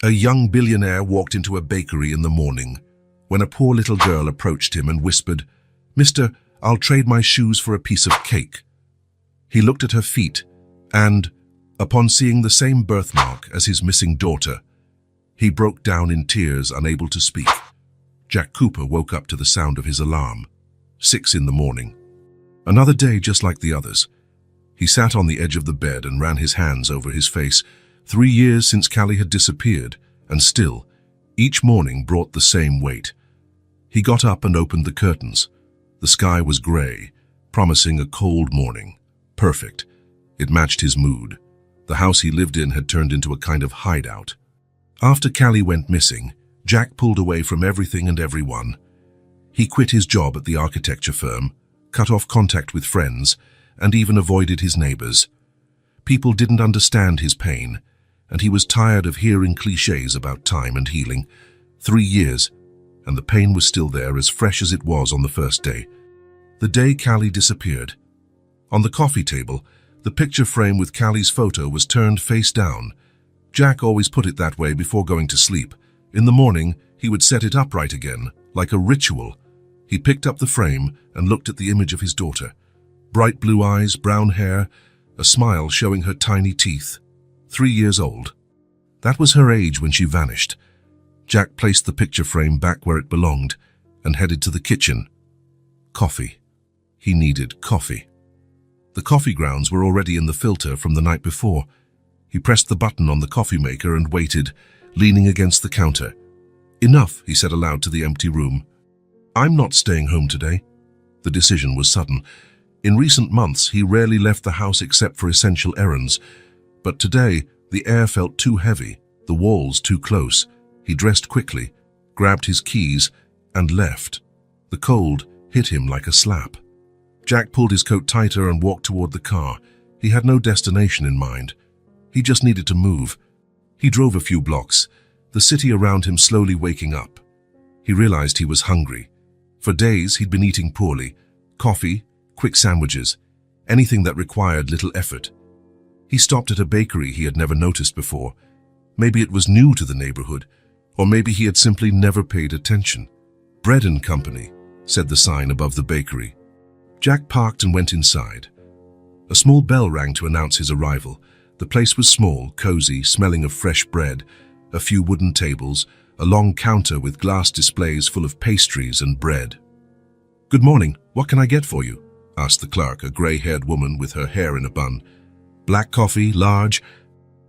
A young billionaire walked into a bakery in the morning when a poor little girl approached him and whispered, "Mister, I'll trade my shoes for a piece of cake." He looked at her feet and, upon seeing the same birthmark as his missing daughter, he broke down in tears, unable to speak. Jack Cooper woke up to the sound of his alarm. 6 in the morning. Another day just like the others. He sat on the edge of the bed and ran his hands over his face. 3 years since Callie had disappeared, and still, each morning brought the same weight. He got up and opened the curtains. The sky was grey, promising a cold morning. Perfect. It matched his mood. The house he lived in had turned into a kind of hideout. After Callie went missing, Jack pulled away from everything and everyone. He quit his job at the architecture firm, cut off contact with friends, and even avoided his neighbors. People didn't understand his pain, and he was tired of hearing cliches about time and healing. 3 years, and the pain was still there, as fresh as it was on the first day. The day Callie disappeared. On the coffee table, the picture frame with Callie's photo was turned face down. Jack always put it that way before going to sleep. In the morning, he would set it upright again, like a ritual. He picked up the frame and looked at the image of his daughter. Bright blue eyes, brown hair, a smile showing her tiny teeth. 3 years old. That was her age when she vanished. Jack placed the picture frame back where it belonged and headed to the kitchen. Coffee. He needed coffee. The coffee grounds were already in the filter from the night before. He pressed the button on the coffee maker and waited, leaning against the counter. "Enough," he said aloud to the empty room. "I'm not staying home today." The decision was sudden. In recent months, he rarely left the house except for essential errands. But today, the air felt too heavy, the walls too close. He dressed quickly, grabbed his keys, and left. The cold hit him like a slap. Jack pulled his coat tighter and walked toward the car. He had no destination in mind. He just needed to move. He drove a few blocks, the city around him slowly waking up. He realized he was hungry. For days, he'd been eating poorly. Coffee, quick sandwiches, anything that required little effort. He stopped at a bakery he had never noticed before. Maybe it was new to the neighborhood, or maybe he had simply never paid attention. "Bread and Company," said the sign above the bakery. Jack parked and went inside. A small bell rang to announce his arrival. The place was small, cozy, smelling of fresh bread, a few wooden tables, a long counter with glass displays full of pastries and bread. "Good morning, what can I get for you?" asked the clerk, a grey-haired woman with her hair in a bun. "Black coffee, large,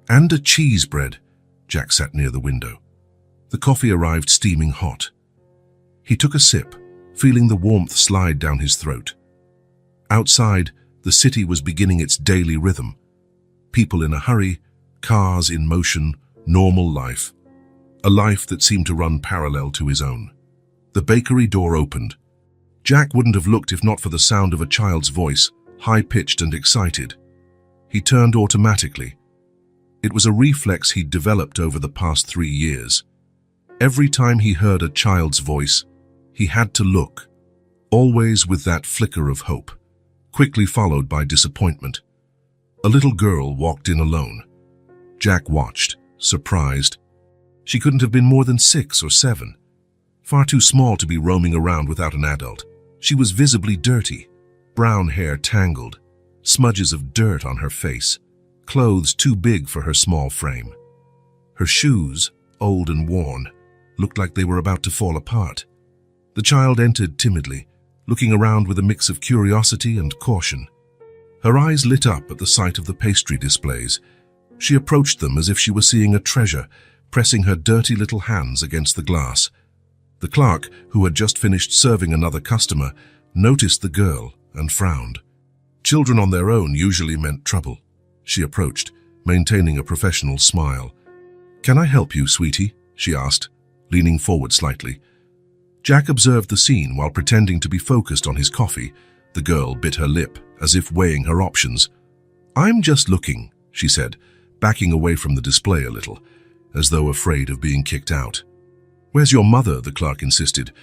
and a cheese bread." Jack sat near the window. The coffee arrived steaming hot. He took a sip, feeling the warmth slide down his throat. Outside, the city was beginning its daily rhythm. People in a hurry, cars in motion, normal life. A life that seemed to run parallel to his own. The bakery door opened. Jack wouldn't have looked if not for the sound of a child's voice, high-pitched and excited. He turned automatically. It was a reflex he'd developed over the past 3 years. Every time he heard a child's voice, he had to look, always with that flicker of hope, quickly followed by disappointment. A little girl walked in alone. Jack watched, surprised. She couldn't have been more than 6 or 7. Far too small to be roaming around without an adult. She was visibly dirty, brown hair tangled, smudges of dirt on her face, clothes too big for her small frame. Her shoes, old and worn, looked like they were about to fall apart. The child entered timidly, looking around with a mix of curiosity and caution. Her eyes lit up at the sight of the pastry displays. She approached them as if she were seeing a treasure, pressing her dirty little hands against the glass. The clerk, who had just finished serving another customer, noticed the girl and frowned. Children on their own usually meant trouble. She approached, maintaining a professional smile. "Can I help you, sweetie?" she asked, leaning forward slightly. Jack observed the scene while pretending to be focused on his coffee. The girl bit her lip, as if weighing her options. "I'm just looking," she said, backing away from the display a little, as though afraid of being kicked out. "Where's your mother?" the clerk insisted.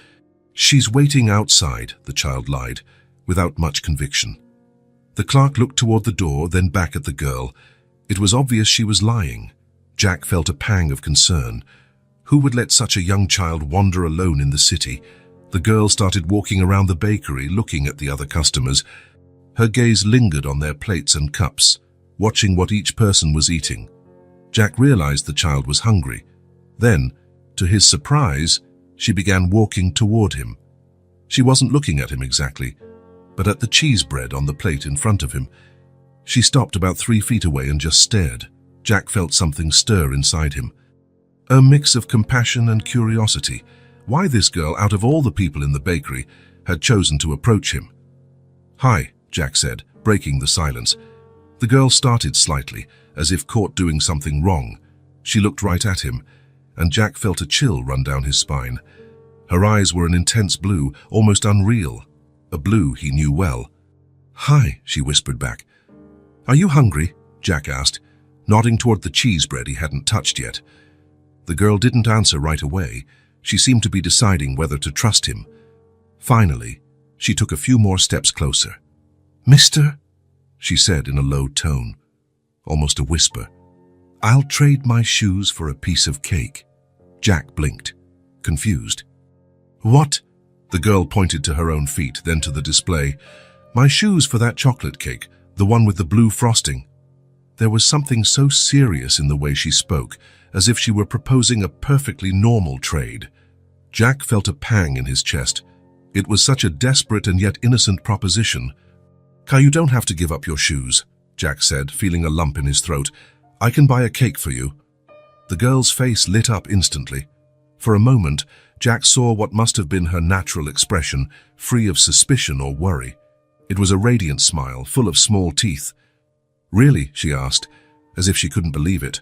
"She's waiting outside," the child lied, without much conviction. The clerk looked toward the door, then back at the girl. It was obvious she was lying. Jack felt a pang of concern. Who would let such a young child wander alone in the city? The girl started walking around the bakery, looking at the other customers. Her gaze lingered on their plates and cups, watching what each person was eating. Jack realized the child was hungry. Then, to his surprise, she began walking toward him. She wasn't looking at him exactly, but at the cheese bread on the plate in front of him. She stopped about 3 feet away and just stared. Jack felt something stir inside him. A mix of compassion and curiosity. Why this girl, out of all the people in the bakery, had chosen to approach him. "Hi," Jack said, breaking the silence. The girl started slightly, as if caught doing something wrong. She looked right at him, and Jack felt a chill run down his spine. Her eyes were an intense blue, almost unreal, a blue he knew well. "Hi," she whispered back. "Are you hungry?" Jack asked, nodding toward the cheese bread he hadn't touched yet. The girl didn't answer right away. She seemed to be deciding whether to trust him. Finally, she took a few more steps closer. "Mister," she said in a low tone, almost a whisper, "I'll trade my shoes for a piece of cake." Jack blinked, confused. "What?" The girl pointed to her own feet, then to the display. "My shoes for that chocolate cake, the one with the blue frosting." There was something so serious in the way she spoke, as if she were proposing a perfectly normal trade. Jack felt a pang in his chest. It was such a desperate and yet innocent proposition. "You don't have to give up your shoes," Jack said, feeling a lump in his throat. "I can buy a cake for you." The girl's face lit up instantly. For a moment, Jack saw what must have been her natural expression, free of suspicion or worry. It was a radiant smile, full of small teeth. "Really?" she asked, as if she couldn't believe it.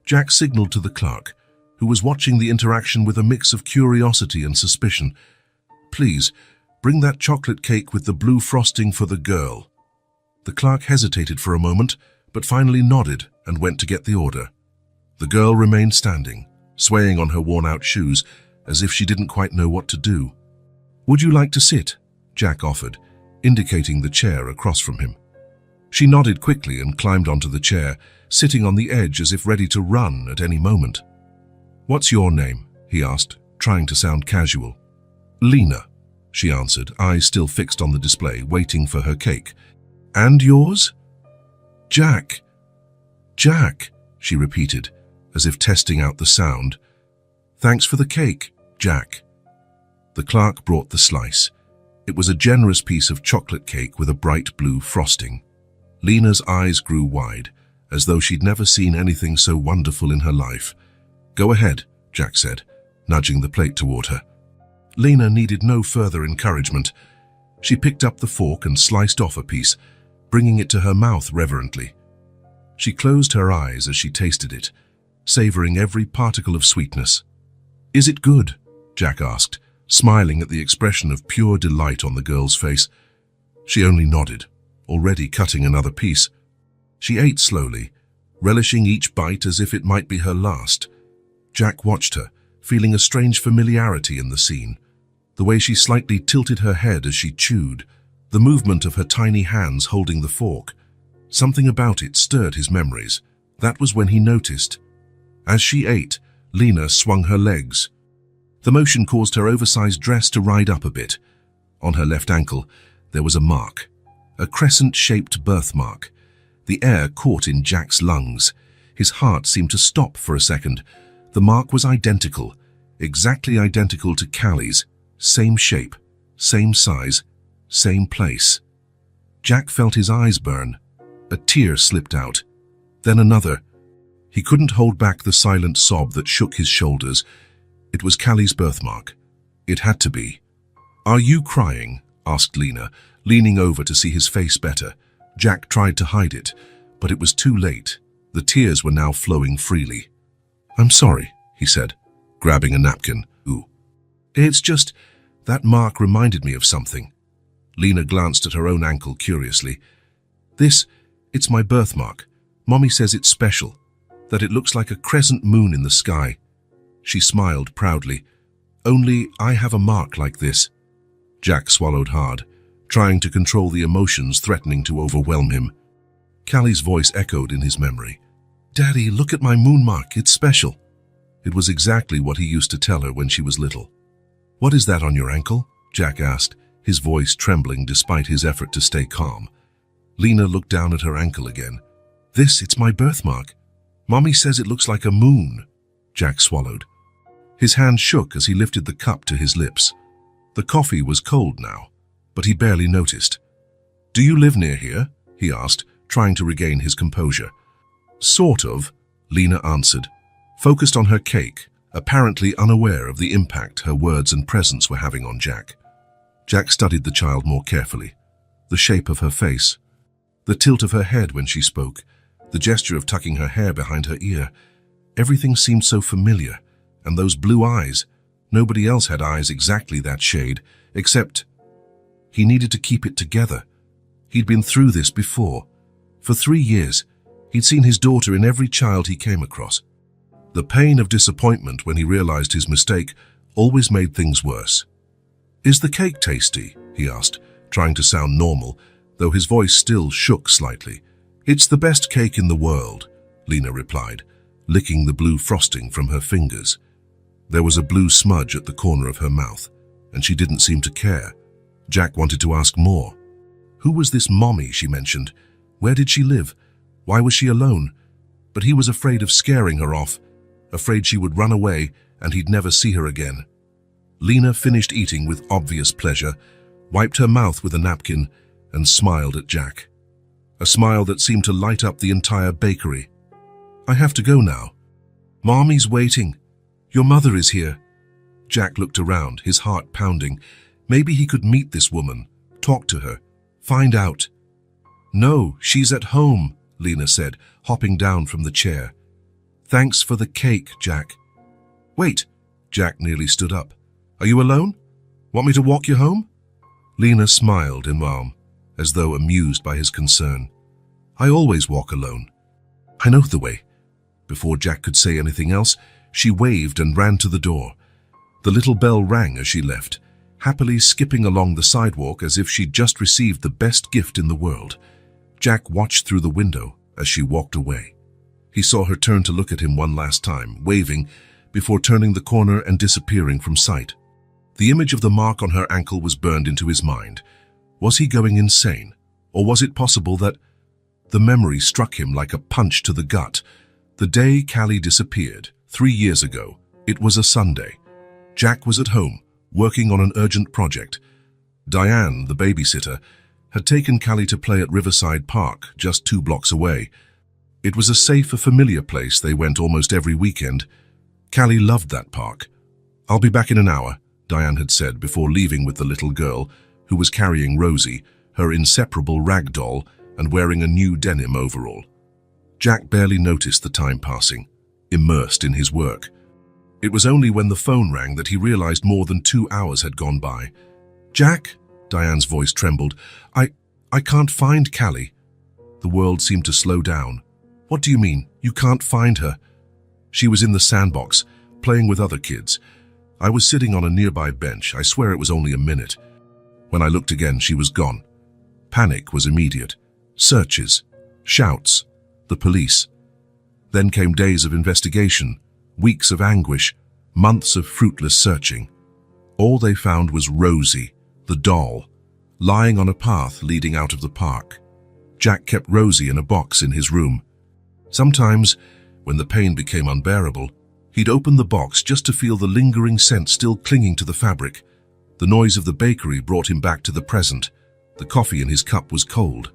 Jack signaled to the clerk, who was watching the interaction with a mix of curiosity and suspicion. "Please, bring that chocolate cake with the blue frosting for the girl." The clerk hesitated for a moment, but finally nodded and went to get the order. The girl remained standing, swaying on her worn-out shoes, as if she didn't quite know what to do. "Would you like to sit?" Jack offered, indicating the chair across from him. She nodded quickly and climbed onto the chair, sitting on the edge as if ready to run at any moment. "What's your name?" he asked, trying to sound casual. "Lena," she answered, eyes still fixed on the display, waiting for her cake. "And yours?" "Jack." "Jack," she repeated, as if testing out the sound. "Thanks for the cake, Jack." The clerk brought the slice. It was a generous piece of chocolate cake with a bright blue frosting. Lena's eyes grew wide, as though she'd never seen anything so wonderful in her life. "Go ahead," Jack said, nudging the plate toward her. Lena needed no further encouragement. She picked up the fork and sliced off a piece, bringing it to her mouth reverently. She closed her eyes as she tasted it, savoring every particle of sweetness. "Is it good?" Jack asked, smiling at the expression of pure delight on the girl's face. She only nodded, already cutting another piece. She ate slowly, relishing each bite as if it might be her last. Jack watched her, feeling a strange familiarity in the scene. The way she slightly tilted her head as she chewed, the movement of her tiny hands holding the fork. Something about it stirred his memories. That was when he noticed. As she ate, Lena swung her legs. The motion caused her oversized dress to ride up a bit. On her left ankle, there was a mark, a crescent-shaped birthmark. The air caught in Jack's lungs. His heart seemed to stop for a second. The mark was identical, exactly identical to Callie's. Same shape, same size, same place. Jack felt his eyes burn. A tear slipped out, then another. He couldn't hold back the silent sob that shook his shoulders. It was Callie's birthmark. It had to be. "Are you crying?" asked Lena, leaning over to see his face better. Jack tried to hide it, but it was too late. The tears were now flowing freely. "I'm sorry," he said, grabbing a napkin. "Ooh. It's just, that mark reminded me of something." Lena glanced at her own ankle curiously. It's my birthmark. Mommy says it's special, that it looks like a crescent moon in the sky." She smiled proudly. "Only I have a mark like this." Jack swallowed hard, trying to control the emotions threatening to overwhelm him. Callie's voice echoed in his memory. "Daddy, look at my moon mark, it's special." It was exactly what he used to tell her when she was little. "What is that on your ankle?" Jack asked, his voice trembling despite his effort to stay calm. Lena looked down at her ankle again. It's my birthmark. Mommy says it looks like a moon." Jack swallowed. His hand shook as he lifted the cup to his lips. The coffee was cold now, but he barely noticed. "Do you live near here?" he asked, trying to regain his composure. "Sort of," Lena answered, focused on her cake, apparently unaware of the impact her words and presence were having on Jack. Jack studied the child more carefully. The shape of her face, the tilt of her head when she spoke, the gesture of tucking her hair behind her ear. Everything seemed so familiar, and those blue eyes. Nobody else had eyes exactly that shade, except he needed to keep it together. He'd been through this before. For 3 years, he'd seen his daughter in every child he came across. The pain of disappointment when he realized his mistake always made things worse. "Is the cake tasty?" he asked, trying to sound normal, though his voice still shook slightly. "It's the best cake in the world," Lena replied, licking the blue frosting from her fingers. There was a blue smudge at the corner of her mouth, and she didn't seem to care. Jack wanted to ask more. Who was this mommy she mentioned? Where did she live? Why was she alone? But he was afraid of scaring her off, afraid she would run away and he'd never see her again. Lena finished eating with obvious pleasure, wiped her mouth with a napkin, and smiled at Jack. A smile that seemed to light up the entire bakery. "I have to go now. Mommy's waiting. Your mother is here." Jack looked around, his heart pounding. Maybe he could meet this woman, talk to her, find out. "No, she's at home," Lena said, hopping down from the chair. "Thanks for the cake, Jack." "Wait," Jack nearly stood up. "Are you alone? Want me to walk you home?" Lena smiled in warmth, as though amused by his concern. "I always walk alone. I know the way." Before Jack could say anything else, she waved and ran to the door. The little bell rang as she left, happily skipping along the sidewalk as if she'd just received the best gift in the world. Jack watched through the window as she walked away. He saw her turn to look at him one last time, waving, before turning the corner and disappearing from sight. The image of the mark on her ankle was burned into his mind. Was he going insane? Or was it possible that... The memory struck him like a punch to the gut. The day Callie disappeared, 3 years ago, it was a Sunday. Jack was at home, working on an urgent project. Diane, the babysitter, had taken Callie to play at Riverside Park, just 2 blocks away. It was a safe, familiar place they went almost every weekend. Callie loved that park. "I'll be back in an hour," Diane had said before leaving with the little girl, who was carrying Rosie, her inseparable rag doll, and wearing a new denim overall. Jack barely noticed the time passing, immersed in his work. It was only when the phone rang that he realized more than 2 hours had gone by. "Jack?" Diane's voice trembled. I can't find Callie." The world seemed to slow down. "What do you mean? You can't find her?" "She was in the sandbox, playing with other kids. I was sitting on a nearby bench. I swear it was only a minute. When I looked again, she was gone." Panic was immediate. Searches, shouts, the police. Then came days of investigation, weeks of anguish, months of fruitless searching. All they found was Rosie, the doll, lying on a path leading out of the park. Jack kept Rosie in a box in his room. Sometimes, when the pain became unbearable, he'd open the box just to feel the lingering scent still clinging to the fabric. The noise of the bakery brought him back to the present. The coffee in his cup was cold.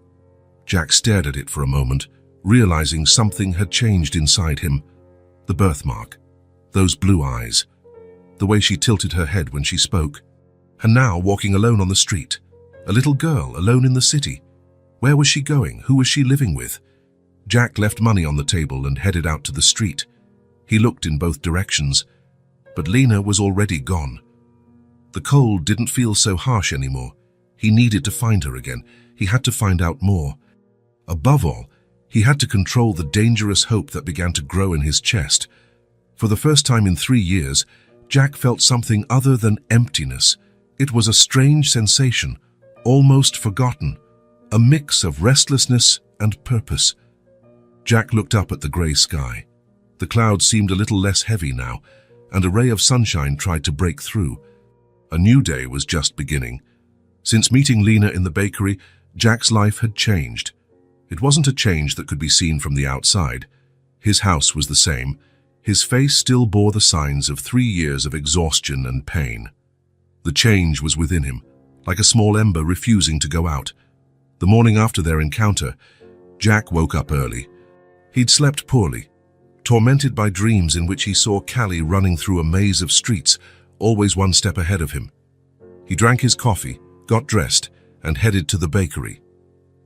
Jack stared at it for a moment, realizing something had changed inside him. The birthmark, those blue eyes, the way she tilted her head when she spoke. And now walking alone on the street, a little girl alone in the city. Where was she going? Who was she living with? Jack left money on the table and headed out to the street. He looked in both directions, but Lena was already gone. The cold didn't feel so harsh anymore. He needed to find her again. He had to find out more. Above all, he had to control the dangerous hope that began to grow in his chest. For the first time in 3 years, Jack felt something other than emptiness. It was a strange sensation, almost forgotten, a mix of restlessness and purpose. Jack looked up at the grey sky. The clouds seemed a little less heavy now, and a ray of sunshine tried to break through. A new day was just beginning. Since meeting Lena in the bakery, Jack's life had changed. It wasn't a change that could be seen from the outside. His house was the same. His face still bore the signs of 3 years of exhaustion and pain. The change was within him, like a small ember refusing to go out. The morning after their encounter, Jack woke up early. He'd slept poorly, tormented by dreams in which he saw Callie running through a maze of streets, always one step ahead of him. He drank his coffee, got dressed, and headed to the bakery.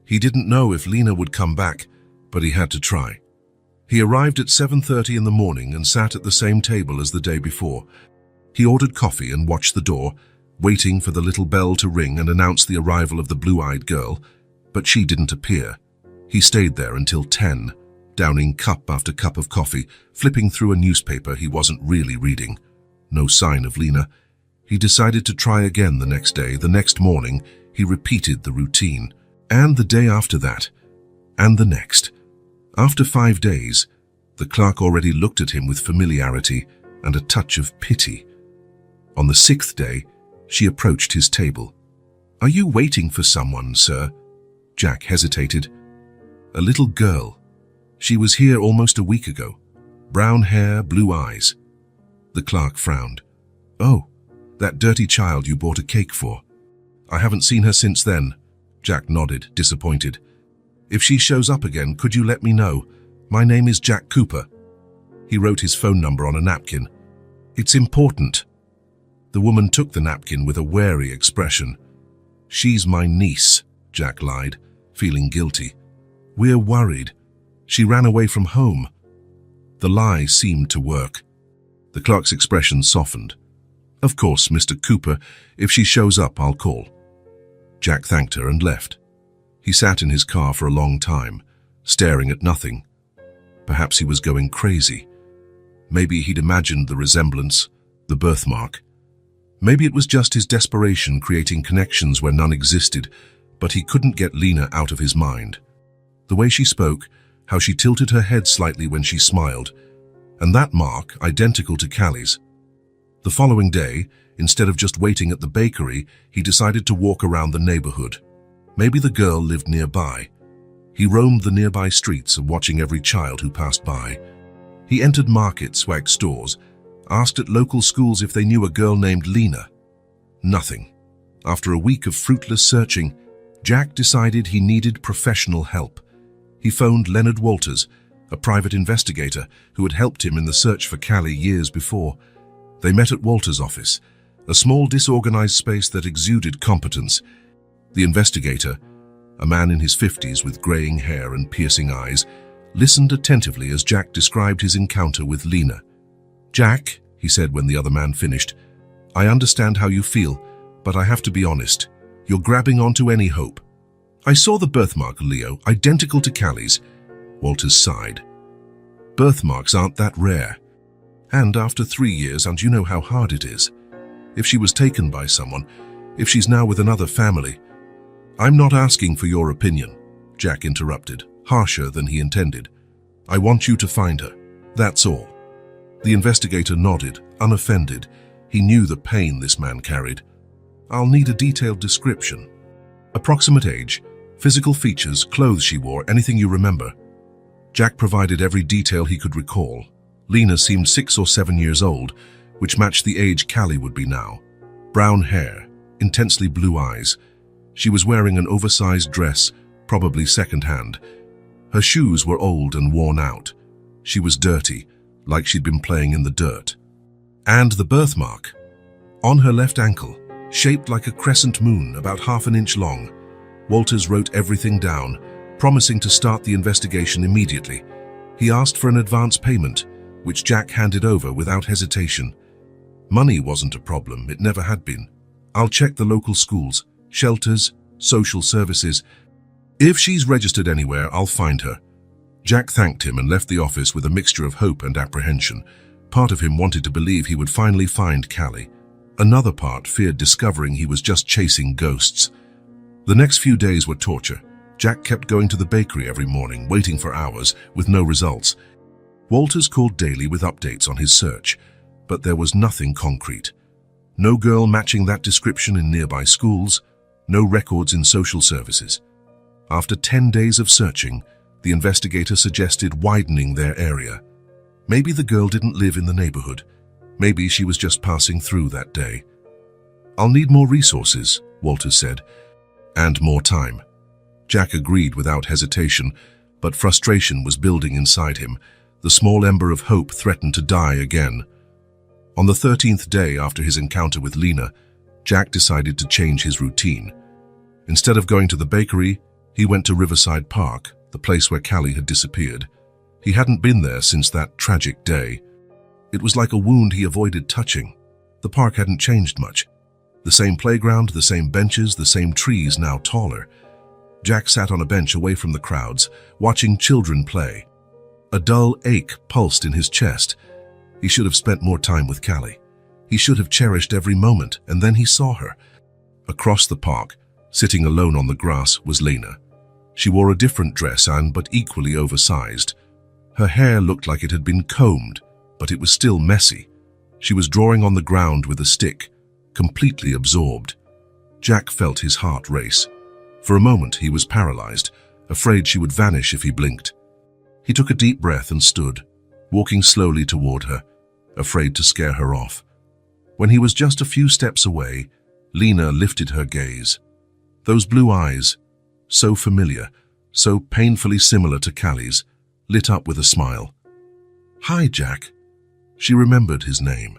He didn't know if Lena would come back, but he had to try. He arrived at 7:30 in the morning and sat at the same table as the day before. He ordered coffee and watched the door, waiting for the little bell to ring and announce the arrival of the blue-eyed girl, but she didn't appear. He stayed there until 10, downing cup after cup of coffee, flipping through a newspaper he wasn't really reading. No sign of Lena. He decided to try again the next day. The next morning, he repeated the routine. And the day after that. And the next. After 5 days, the clerk already looked at him with familiarity and a touch of pity. On the 6th day, she approached his table. "Are you waiting for someone, sir?" Jack hesitated. "A little girl. She was here almost a week ago. Brown hair, blue eyes." The clerk frowned. "Oh, that dirty child you bought a cake for. I haven't seen her since then." Jack nodded, disappointed. "If she shows up again, could you let me know? My name is Jack Cooper." He wrote his phone number on a napkin. "It's important." The woman took the napkin with a wary expression. "She's my niece," Jack lied, feeling guilty. "We're worried. She ran away from home." The lie seemed to work. The clerk's expression softened. "Of course, Mr. Cooper. If she shows up, I'll call." Jack thanked her and left. He sat in his car for a long time, staring at nothing. Perhaps he was going crazy. Maybe he'd imagined the resemblance, the birthmark. Maybe it was just his desperation creating connections where none existed, but he couldn't get Lena out of his mind. The way she spoke, how she tilted her head slightly when she smiled, and that mark identical to Callie's. The following day, instead of just waiting at the bakery, he decided to walk around the neighborhood. Maybe the girl lived nearby. He roamed the nearby streets, watching every child who passed by. He entered markets, swagged stores, asked at local schools if they knew a girl named Lena. Nothing. After a week of fruitless searching, Jack decided he needed professional help. He phoned Leonard Walters, a private investigator who had helped him in the search for Callie years before. They met at Walters' office, a small disorganized space that exuded competence. The investigator, a man in his 50s with graying hair and piercing eyes, listened attentively as Jack described his encounter with Lena. "Jack," he said when the other man finished, "I understand how you feel, but I have to be honest. You're grabbing onto any hope. I saw the birthmark, Leo, identical to Callie's." Walters sighed. "Birthmarks aren't that rare. And after 3 years, and you know how hard it is. If she was taken by someone, if she's now with another family." "I'm not asking for your opinion," Jack interrupted, harsher than he intended. "I want you to find her. That's all." The investigator nodded, unoffended. He knew the pain this man carried. "I'll need a detailed description. Approximate age, physical features, clothes she wore, anything you remember." Jack provided every detail he could recall. Lena seemed 6 or 7 years old, which matched the age Callie would be now. Brown hair, intensely blue eyes. She was wearing an oversized dress, probably second-hand. Her shoes were old and worn out. She was dirty, like she'd been playing in the dirt. And the birthmark. On her left ankle, shaped like a crescent moon, about half an inch long. Walters wrote everything down, promising to start the investigation immediately. He asked for an advance payment, which Jack handed over without hesitation. Money wasn't a problem, it never had been. "I'll check the local schools, shelters, social services. If she's registered anywhere, I'll find her." Jack thanked him and left the office with a mixture of hope and apprehension. Part of him wanted to believe he would finally find Callie. Another part feared discovering he was just chasing ghosts. The next few days were torture. Jack kept going to the bakery every morning, waiting for hours, with no results. Walters called daily with updates on his search, but there was nothing concrete. No girl matching that description in nearby schools, no records in social services. After 10 days of searching, the investigator suggested widening their area. Maybe the girl didn't live in the neighborhood. Maybe she was just passing through that day. "I'll need more resources," Walters said, "and more time." Jack agreed without hesitation, but frustration was building inside him. The small ember of hope threatened to die again. On the 13th day after his encounter with Lena, Jack decided to change his routine. Instead of going to the bakery, he went to Riverside Park, the place where Callie had disappeared. He hadn't been there since that tragic day. It was like a wound he avoided touching. The park hadn't changed much. The same playground, the same benches, the same trees, now taller. Jack sat on a bench away from the crowds, watching children play. A dull ache pulsed in his chest. He should have spent more time with Callie. He should have cherished every moment, and then he saw her. Across the park, sitting alone on the grass, was Lena. She wore a different dress but equally oversized. Her hair looked like it had been combed, but it was still messy. She was drawing on the ground with a stick, completely absorbed. Jack felt his heart race. For a moment he was paralyzed, afraid she would vanish if he blinked. He took a deep breath and stood, walking slowly toward her, afraid to scare her off. When he was just a few steps away, Lena lifted her gaze. Those blue eyes, so familiar, so painfully similar to Callie's, lit up with a smile. "Hi, Jack." She remembered his name.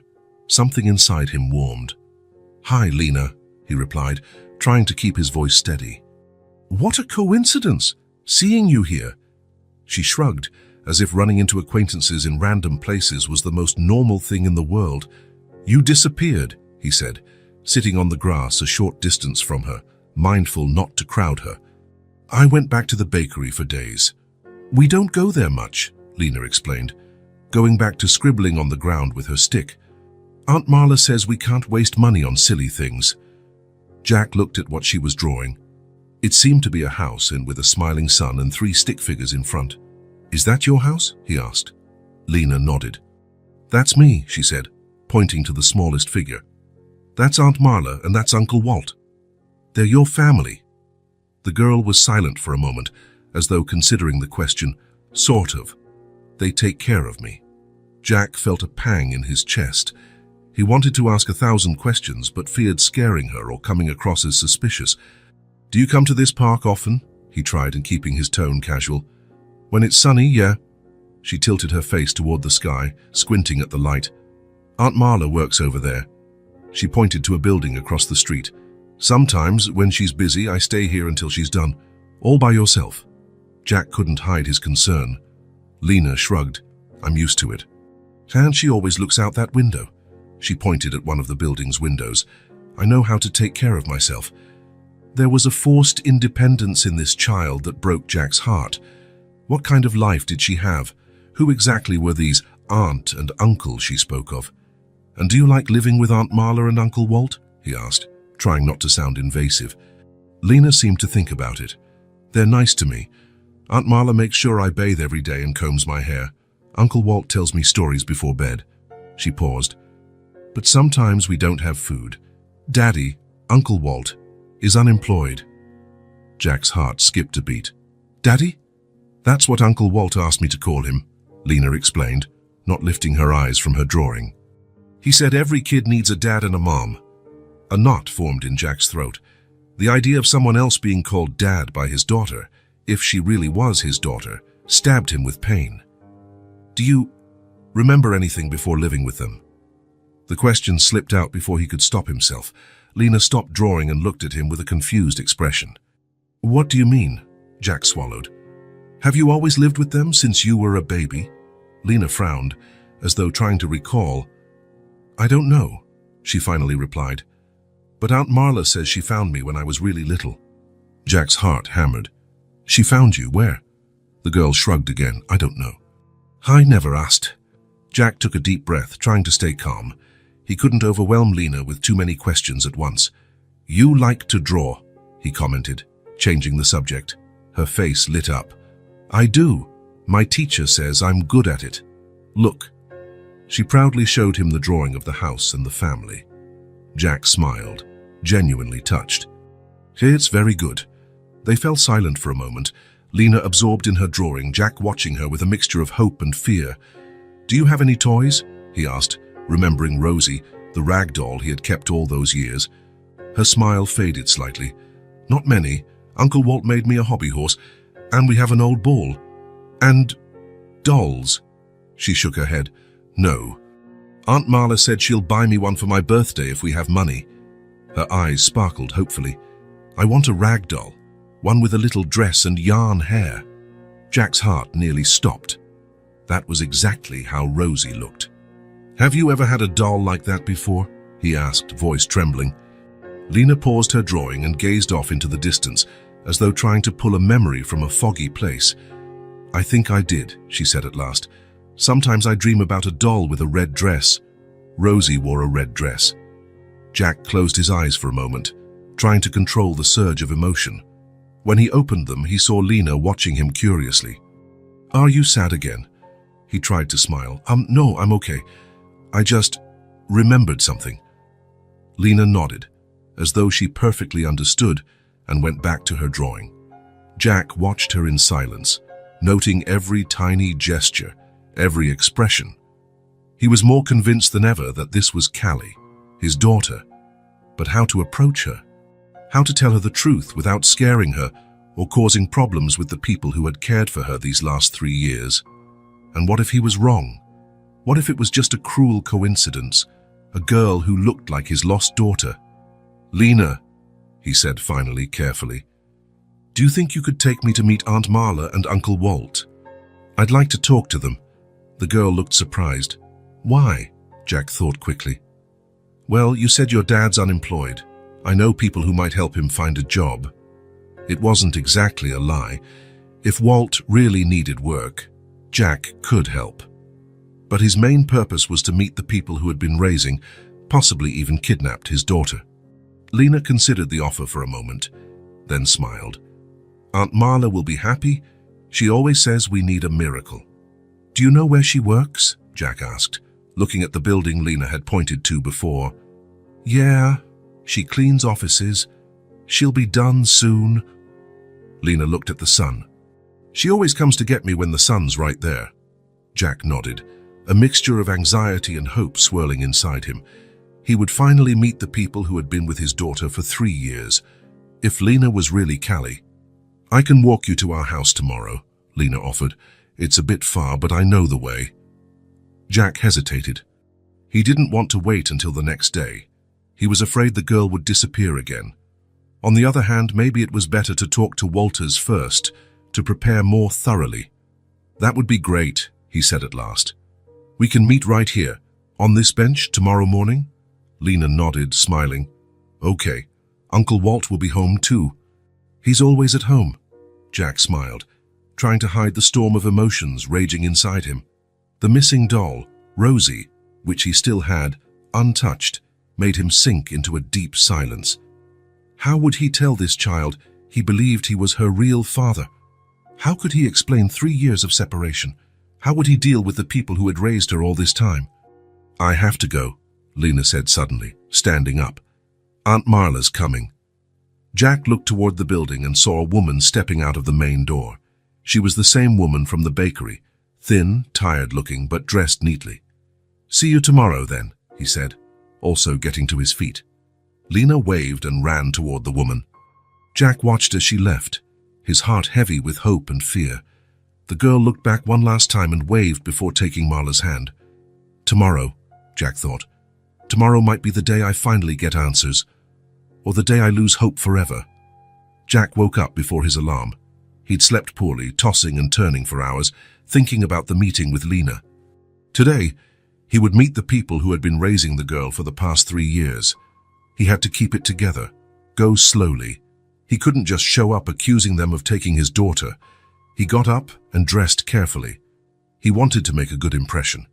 Something inside him warmed. "Hi, Lena," he replied, trying to keep his voice steady. "What a coincidence, seeing you here." She shrugged, as if running into acquaintances in random places was the most normal thing in the world. "You disappeared," he said, sitting on the grass a short distance from her, mindful not to crowd her. "I went back to the bakery for days." "We don't go there much," Lena explained, going back to scribbling on the ground with her stick. "Aunt Marla says we can't waste money on silly things." Jack looked at what she was drawing. It seemed to be a house and with a smiling sun and 3 stick figures in front. "Is that your house?" he asked. Lena nodded. "That's me," she said, pointing to the smallest figure. "That's Aunt Marla and that's Uncle Walt. They're your family." The girl was silent for a moment, as though considering the question. "Sort of. They take care of me." Jack felt a pang in his chest. He wanted to ask 1,000 questions, but feared scaring her or coming across as suspicious. "Do you come to this park often?" he tried, and keeping his tone casual. "When it's sunny, yeah." She tilted her face toward the sky, squinting at the light. "Aunt Marla works over there." She pointed to a building across the street. "Sometimes, when she's busy, I stay here until she's done. All by yourself." Jack couldn't hide his concern. Lena shrugged. "I'm used to it." "And she always looks out that window." She pointed at one of the building's windows. "I know how to take care of myself." There was a forced independence in this child that broke Jack's heart. What kind of life did she have? Who exactly were these aunt and uncle she spoke of? "And do you like living with Aunt Marla and Uncle Walt?" he asked, trying not to sound invasive. Lena seemed to think about it. "They're nice to me. Aunt Marla makes sure I bathe every day and combs my hair. Uncle Walt tells me stories before bed." She paused. "But sometimes we don't have food. Daddy, Uncle Walt, is unemployed." Jack's heart skipped a beat. "Daddy?" "That's what Uncle Walt asked me to call him," Lena explained, not lifting her eyes from her drawing. "He said every kid needs a dad and a mom." A knot formed in Jack's throat. The idea of someone else being called Dad by his daughter, if she really was his daughter, stabbed him with pain. "Do you remember anything before living with them?" The question slipped out before he could stop himself. Lena stopped drawing and looked at him with a confused expression. "What do you mean?" Jack swallowed. "Have you always lived with them since you were a baby?" Lena frowned, as though trying to recall. "I don't know," she finally replied. "But Aunt Marla says she found me when I was really little." Jack's heart hammered. "She found you? Where?" The girl shrugged again. "I don't know." "I never asked." Jack took a deep breath, trying to stay calm. He couldn't overwhelm Lena with too many questions at once. "You like to draw," he commented, changing the subject. Her face lit up. "I do. My teacher says I'm good at it. Look." She proudly showed him the drawing of the house and the family. Jack smiled, genuinely touched. "It's very good." They fell silent for a moment, Lena absorbed in her drawing, Jack watching her with a mixture of hope and fear. "Do you have any toys?" he asked, remembering Rosie, the rag doll he had kept all those years. Her smile faded slightly. "Not many. Uncle Walt made me a hobby horse, and we have an old ball. And dolls." She shook her head. "No. Aunt Marla said she'll buy me one for my birthday if we have money." Her eyes sparkled hopefully. "I want a rag doll, one with a little dress and yarn hair." Jack's heart nearly stopped. That was exactly how Rosie looked. "Have you ever had a doll like that before?" he asked, voice trembling. Lena paused her drawing and gazed off into the distance, as though trying to pull a memory from a foggy place. "I think I did," she said at last. "Sometimes I dream about a doll with a red dress." Rosie wore a red dress. Jack closed his eyes for a moment, trying to control the surge of emotion. When he opened them, he saw Lena watching him curiously. "Are you sad again?" He tried to smile. No, I'm okay. I just remembered something." Lena nodded, as though she perfectly understood, and went back to her drawing. Jack watched her in silence, noting every tiny gesture, every expression. He was more convinced than ever that this was Callie, his daughter. But how to approach her? How to tell her the truth without scaring her or causing problems with the people who had cared for her these last 3 years? And what if he was wrong? What if it was just a cruel coincidence, a girl who looked like his lost daughter? "Lena," he said finally, carefully, "do you think you could take me to meet Aunt Marla and Uncle Walt? I'd like to talk to them." The girl looked surprised. "Why?" Jack thought quickly. "Well, you said your dad's unemployed. I know people who might help him find a job." It wasn't exactly a lie. If Walt really needed work, Jack could help. But his main purpose was to meet the people who had been raising, possibly even kidnapped his daughter. Lena considered the offer for a moment, then smiled. "Aunt Marla will be happy. She always says we need a miracle." "Do you know where she works?" Jack asked, looking at the building Lena had pointed to before. "Yeah, she cleans offices. She'll be done soon." Lena looked at the sun. "She always comes to get me when the sun's right there." Jack nodded, a mixture of anxiety and hope swirling inside him. He would finally meet the people who had been with his daughter for 3 years. If Lena was really Callie. "I can walk you to our house tomorrow," Lena offered. "It's a bit far, but I know the way." Jack hesitated. He didn't want to wait until the next day. He was afraid the girl would disappear again. On the other hand, maybe it was better to talk to Walters first, to prepare more thoroughly. "That would be great," he said at last. "We can meet right here, on this bench, tomorrow morning?" Lena nodded, smiling. "Okay. Uncle Walt will be home too." "He's always at home." Jack smiled, trying to hide the storm of emotions raging inside him. The missing doll, Rosie, which he still had, untouched, made him sink into a deep silence. How would he tell this child he believed he was her real father? How could he explain 3 years of separation? How would he deal with the people who had raised her all this time? "I have to go," Lena said suddenly, standing up. "Aunt Marla's coming." Jack looked toward the building and saw a woman stepping out of the main door. She was the same woman from the bakery, thin, tired-looking, but dressed neatly. "See you tomorrow, then," he said, also getting to his feet. Lena waved and ran toward the woman. Jack watched as she left, his heart heavy with hope and fear. The girl looked back one last time and waved before taking Marla's hand. "Tomorrow," Jack thought. "Tomorrow might be the day I finally get answers, or the day I lose hope forever." Jack woke up before his alarm. He'd slept poorly, tossing and turning for hours, thinking about the meeting with Lena. Today, he would meet the people who had been raising the girl for the past 3 years. He had to keep it together, go slowly. He couldn't just show up accusing them of taking his daughter. He got up and dressed carefully. He wanted to make a good impression.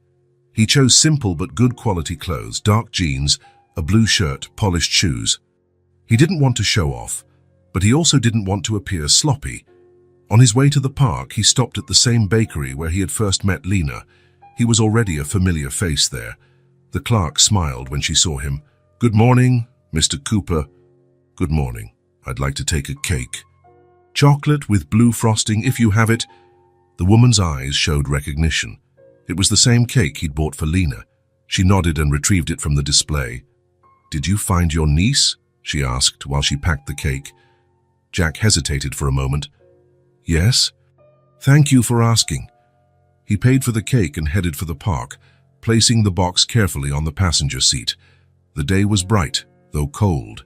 He chose simple but good quality clothes, dark jeans, a blue shirt, polished shoes. He didn't want to show off, but he also didn't want to appear sloppy. On his way to the park, he stopped at the same bakery where he had first met Lena. He was already a familiar face there. The clerk smiled when she saw him. "Good morning, Mr. Cooper." "Good morning. I'd like to take a cake." "Chocolate with blue frosting, if you have it." The woman's eyes showed recognition. It was the same cake he'd bought for Lena. She nodded and retrieved it from the display. "Did you find your niece?" she asked while she packed the cake. Jack hesitated for a moment. "Yes." "Thank you for asking." He paid for the cake and headed for the park, placing the box carefully on the passenger seat. The day was bright, though cold.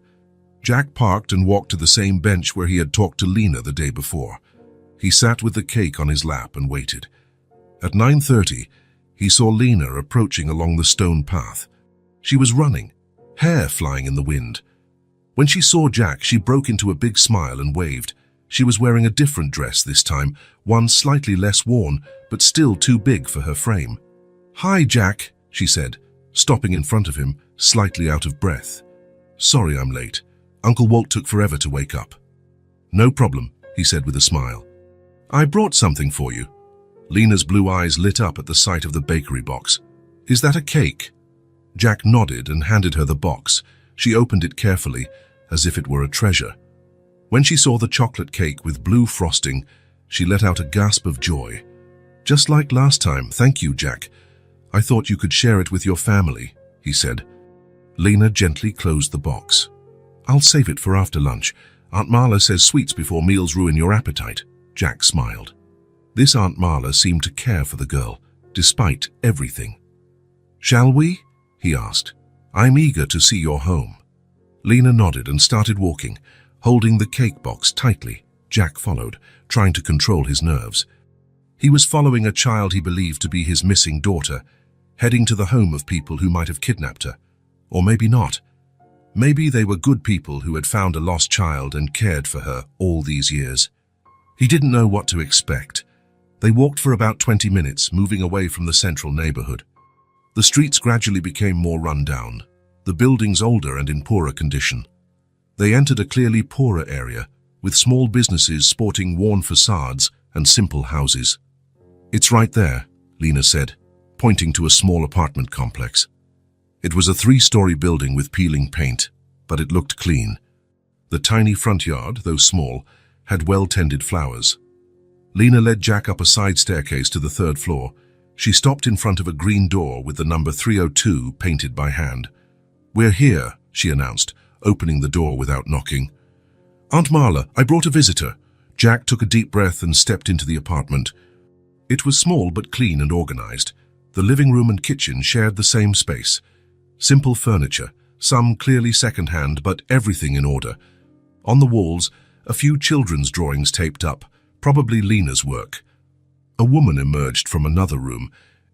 Jack parked and walked to the same bench where he had talked to Lena the day before. He sat with the cake on his lap and waited. At 9:30, he saw Lena approaching along the stone path. She was running, hair flying in the wind. When she saw Jack, she broke into a big smile and waved. She was wearing a different dress this time, one slightly less worn, but still too big for her frame. "Hi, Jack," she said, stopping in front of him, slightly out of breath. "Sorry I'm late. Uncle Walt took forever to wake up." "No problem," he said with a smile. "I brought something for you." Lena's blue eyes lit up at the sight of the bakery box. "Is that a cake?" Jack nodded and handed her the box. She opened it carefully, as if it were a treasure. When she saw the chocolate cake with blue frosting, she let out a gasp of joy. "Just like last time, thank you, Jack. I thought you could share it with your family," he said. Lena gently closed the box. "I'll save it for after lunch. Aunt Marla says sweets before meals ruin your appetite." Jack smiled. This Aunt Marla seemed to care for the girl, despite everything. "Shall we?" he asked. "I'm eager to see your home." Lena nodded and started walking, holding the cake box tightly. Jack followed, trying to control his nerves. He was following a child he believed to be his missing daughter, heading to the home of people who might have kidnapped her. Or maybe not. Maybe they were good people who had found a lost child and cared for her all these years. He didn't know what to expect. They walked for about 20 minutes, moving away from the central neighborhood. The streets gradually became more run down, the buildings older and in poorer condition. They entered a clearly poorer area, with small businesses sporting worn facades and simple houses. "It's right there," Lena said, pointing to a small apartment complex. It was a 3-story building with peeling paint, but it looked clean. The tiny front yard, though small, had well-tended flowers. Lena led Jack up a side staircase to the 3rd floor. She stopped in front of a green door with the number 302 painted by hand. "We're here," she announced, opening the door without knocking. "Aunt Marla, I brought a visitor." Jack took a deep breath and stepped into the apartment. It was small but clean and organized. The living room and kitchen shared the same space. Simple furniture, some clearly second-hand, but everything in order. On the walls, a few children's drawings taped up, probably Lena's work. A woman emerged from another room.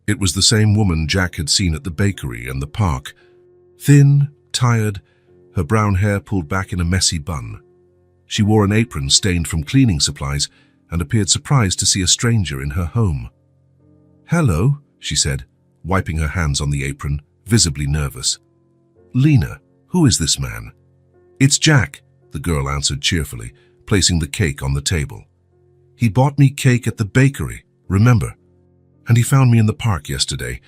It was the same woman Jack had seen at the bakery and the park. Thin, tired, her brown hair pulled back in a messy bun. She wore an apron stained from cleaning supplies and appeared surprised to see a stranger in her home. "Hello," she said, wiping her hands on the apron, visibly nervous. "Lena, who is this man?" "It's Jack," the girl answered cheerfully, placing the cake on the table. "He bought me cake at the bakery, remember? And he found me in the park yesterday.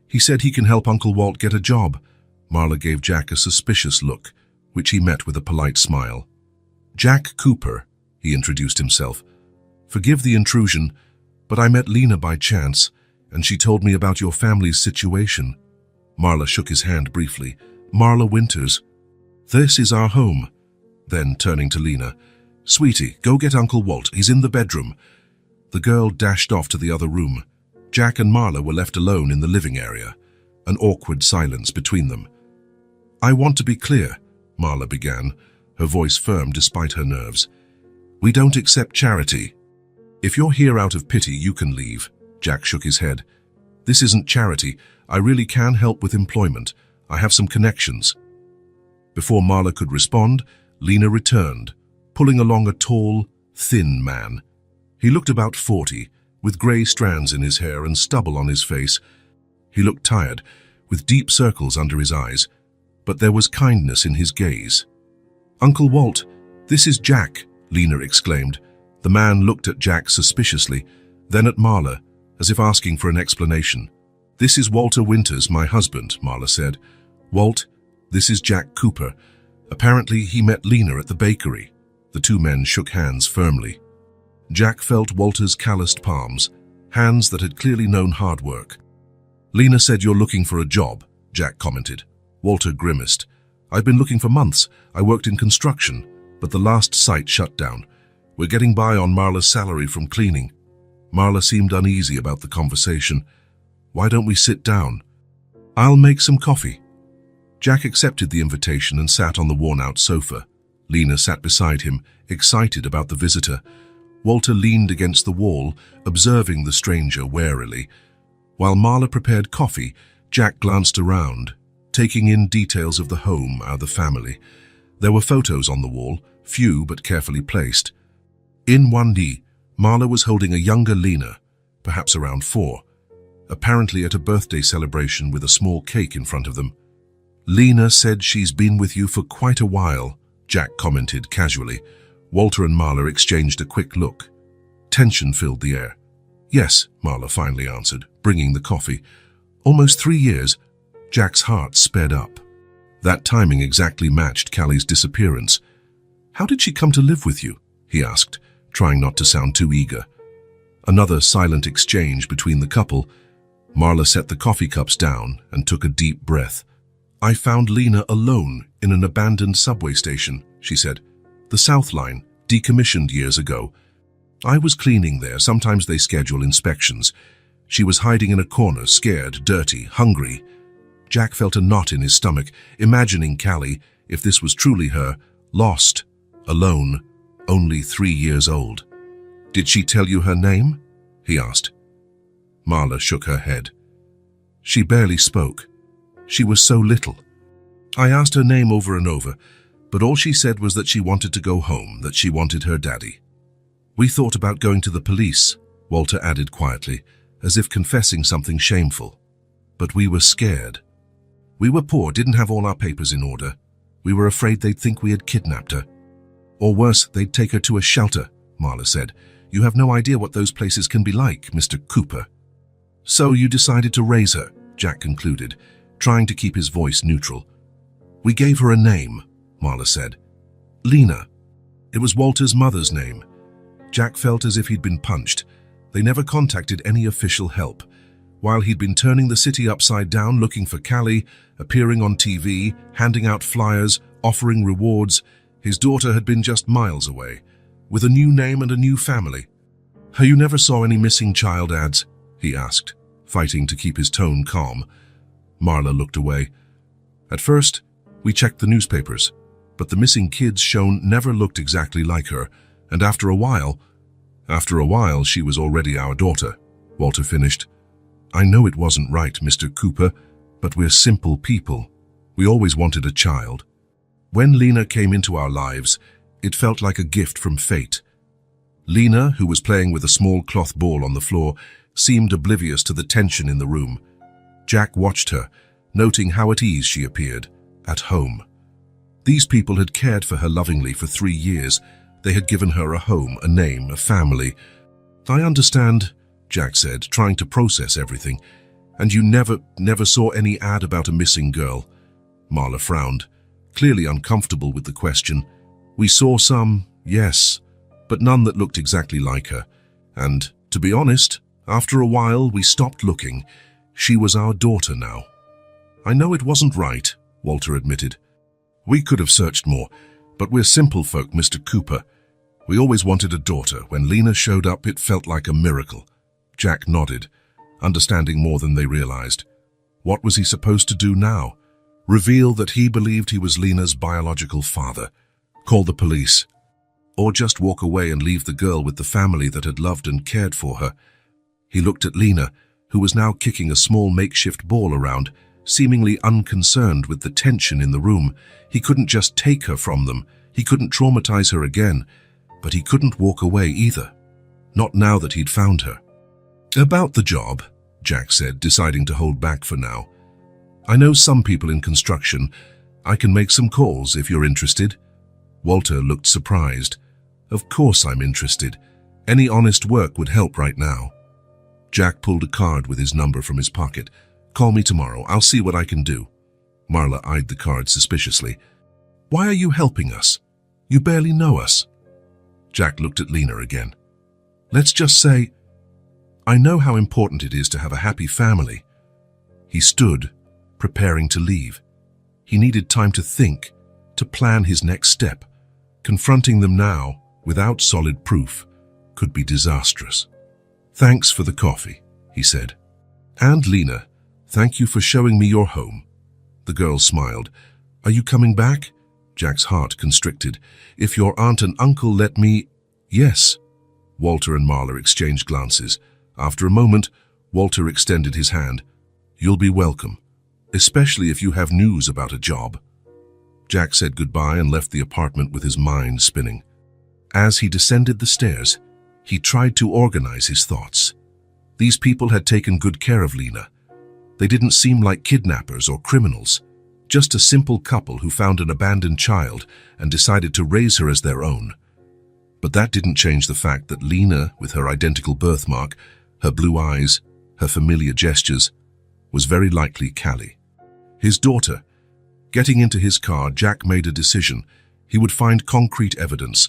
He said he can help Uncle Walt get a job." Marla gave Jack a suspicious look, which he met with a polite smile. "Jack Cooper," he introduced himself. "Forgive the intrusion, but I met Lena by chance, and she told me about your family's situation." Marla shook his hand briefly. "Marla Winters. This is our home." Then, turning to Lena, "Sweetie, go get Uncle Walt. He's in the bedroom." The girl dashed off to the other room. Jack and Marla were left alone in the living area, an awkward silence between them. "I want to be clear," Marla began, her voice firm despite her nerves. "We don't accept charity." "If you're here out of pity, you can leave." Jack shook his head. "This isn't charity. I really can help with employment. I have some connections." Before Marla could respond, Lena returned, pulling along a tall, thin man. He looked about 40, with grey strands in his hair and stubble on his face. He looked tired, with deep circles under his eyes, but there was kindness in his gaze. "Uncle Walt, this is Jack," Lena exclaimed. The man looked at Jack suspiciously, then at Marla, as if asking for an explanation. "This is Walter Winters, my husband," Marla said. "Walt, this is Jack Cooper. Apparently he met Lena at the bakery." The two men shook hands firmly. Jack felt Walter's calloused palms, hands that had clearly known hard work. "Lena said you're looking for a job," Jack commented. Walter grimaced. "I've been looking for months. I worked in construction, but the last site shut down. We're getting by on Marla's salary from cleaning." Marla seemed uneasy about the conversation. "Why don't we sit down?" "I'll make some coffee." Jack accepted the invitation and sat on the worn-out sofa. Lena sat beside him, excited about the visitor. Walter leaned against the wall, observing the stranger warily. While Marla prepared coffee, Jack glanced around, taking in details of the home and the family. There were photos on the wall, few but carefully placed. In one Marla was holding a younger Lena, perhaps around 4, apparently at a birthday celebration with a small cake in front of them. "Lena said she's been with you for quite a while," Jack commented casually. Walter and Marla exchanged a quick look. Tension filled the air. "Yes," Marla finally answered, bringing the coffee. "Almost 3 years." Jack's heart sped up. That timing exactly matched Callie's disappearance. "How did she come to live with you?" he asked, trying not to sound too eager. Another silent exchange between the couple. Marla set the coffee cups down and took a deep breath. "I found Lena alone in an abandoned subway station," she said. "The South Line, decommissioned years ago. I was cleaning there. Sometimes they schedule inspections. She was hiding in a corner, scared, dirty, hungry." Jack felt a knot in his stomach, imagining Callie, if this was truly her, lost, alone, only 3 years old. "Did she tell you her name?" he asked. Marla shook her head. "She barely spoke. She was so little. I asked her name over and over, but all she said was that she wanted to go home, that she wanted her daddy." "We thought about going to the police," Walter added quietly, as if confessing something shameful. "But we were scared. We were poor, didn't have all our papers in order. We were afraid they'd think we had kidnapped her. Or worse, they'd take her to a shelter," Marla said. "You have no idea what those places can be like, Mr. Cooper." "So you decided to raise her," Jack concluded, trying to keep his voice neutral. "We gave her a name," Marla said. "Lena." It was Walter's mother's name. Jack felt as if he'd been punched. They never contacted any official help. While he'd been turning the city upside down looking for Callie, appearing on TV, handing out flyers, offering rewards, his daughter had been just miles away, with a new name and a new family. "You never saw any missing child ads?" he asked, fighting to keep his tone calm. Marla looked away. "At first, we checked the newspapers, but the missing kids shown never looked exactly like her, and after a while, she was already our daughter," Walter finished. "I know it wasn't right, Mr. Cooper, but we're simple people. We always wanted a child. When Lena came into our lives, it felt like a gift from fate." Lena, who was playing with a small cloth ball on the floor, seemed oblivious to the tension in the room. Jack watched her, noting how at ease she appeared, at home. These people had cared for her lovingly for 3 years. They had given her a home, a name, a family. "I understand," Jack said, trying to process everything. "And you never saw any ad about a missing girl?" Marla frowned, clearly uncomfortable with the question. "We saw some, yes, but none that looked exactly like her. And, to be honest, after a while we stopped looking. She was our daughter now." "I know it wasn't right," Walter admitted. "We could have searched more, but we're simple folk, Mr. Cooper. We always wanted a daughter. When Lena showed up, it felt like a miracle." Jack nodded, understanding more than they realized. What was he supposed to do now? Reveal that he believed he was Lena's biological father? Call the police? Or just walk away and leave the girl with the family that had loved and cared for her? He looked at Lena, who was now kicking a small makeshift ball around, seemingly unconcerned with the tension in the room. He couldn't just take her from them. He couldn't traumatize her again, but he couldn't walk away either. Not now that he'd found her. "About the job," Jack said, deciding to hold back for now. "I know some people in construction. I can make some calls if you're interested." Walter looked surprised. "Of course I'm interested. Any honest work would help right now. Jack pulled a card with his number from his pocket. Call me tomorrow. I'll see what I can do. Marla eyed the card suspiciously. Why are you helping us? You barely know us. Jack looked at Lena again. Let's just say, I know how important it is to have a happy family. He stood, preparing to leave. He needed time to think, to plan his next step. Confronting them now, without solid proof, could be disastrous. Thanks for the coffee, he said. And Lena, thank you for showing me your home. The girl smiled. Are you coming back? Jack's heart constricted. If your aunt and uncle let me... Yes. Walter and Marla exchanged glances. After a moment, Walter extended his hand. You'll be welcome, especially if you have news about a job. Jack said goodbye and left the apartment with his mind spinning. As he descended the stairs, he tried to organize his thoughts. These people had taken good care of Lena. They didn't seem like kidnappers or criminals, just a simple couple who found an abandoned child and decided to raise her as their own. But that didn't change the fact that Lena, with her identical birthmark, her blue eyes, her familiar gestures, was very likely Callie. His daughter. Getting into his car, Jack made a decision. He would find concrete evidence.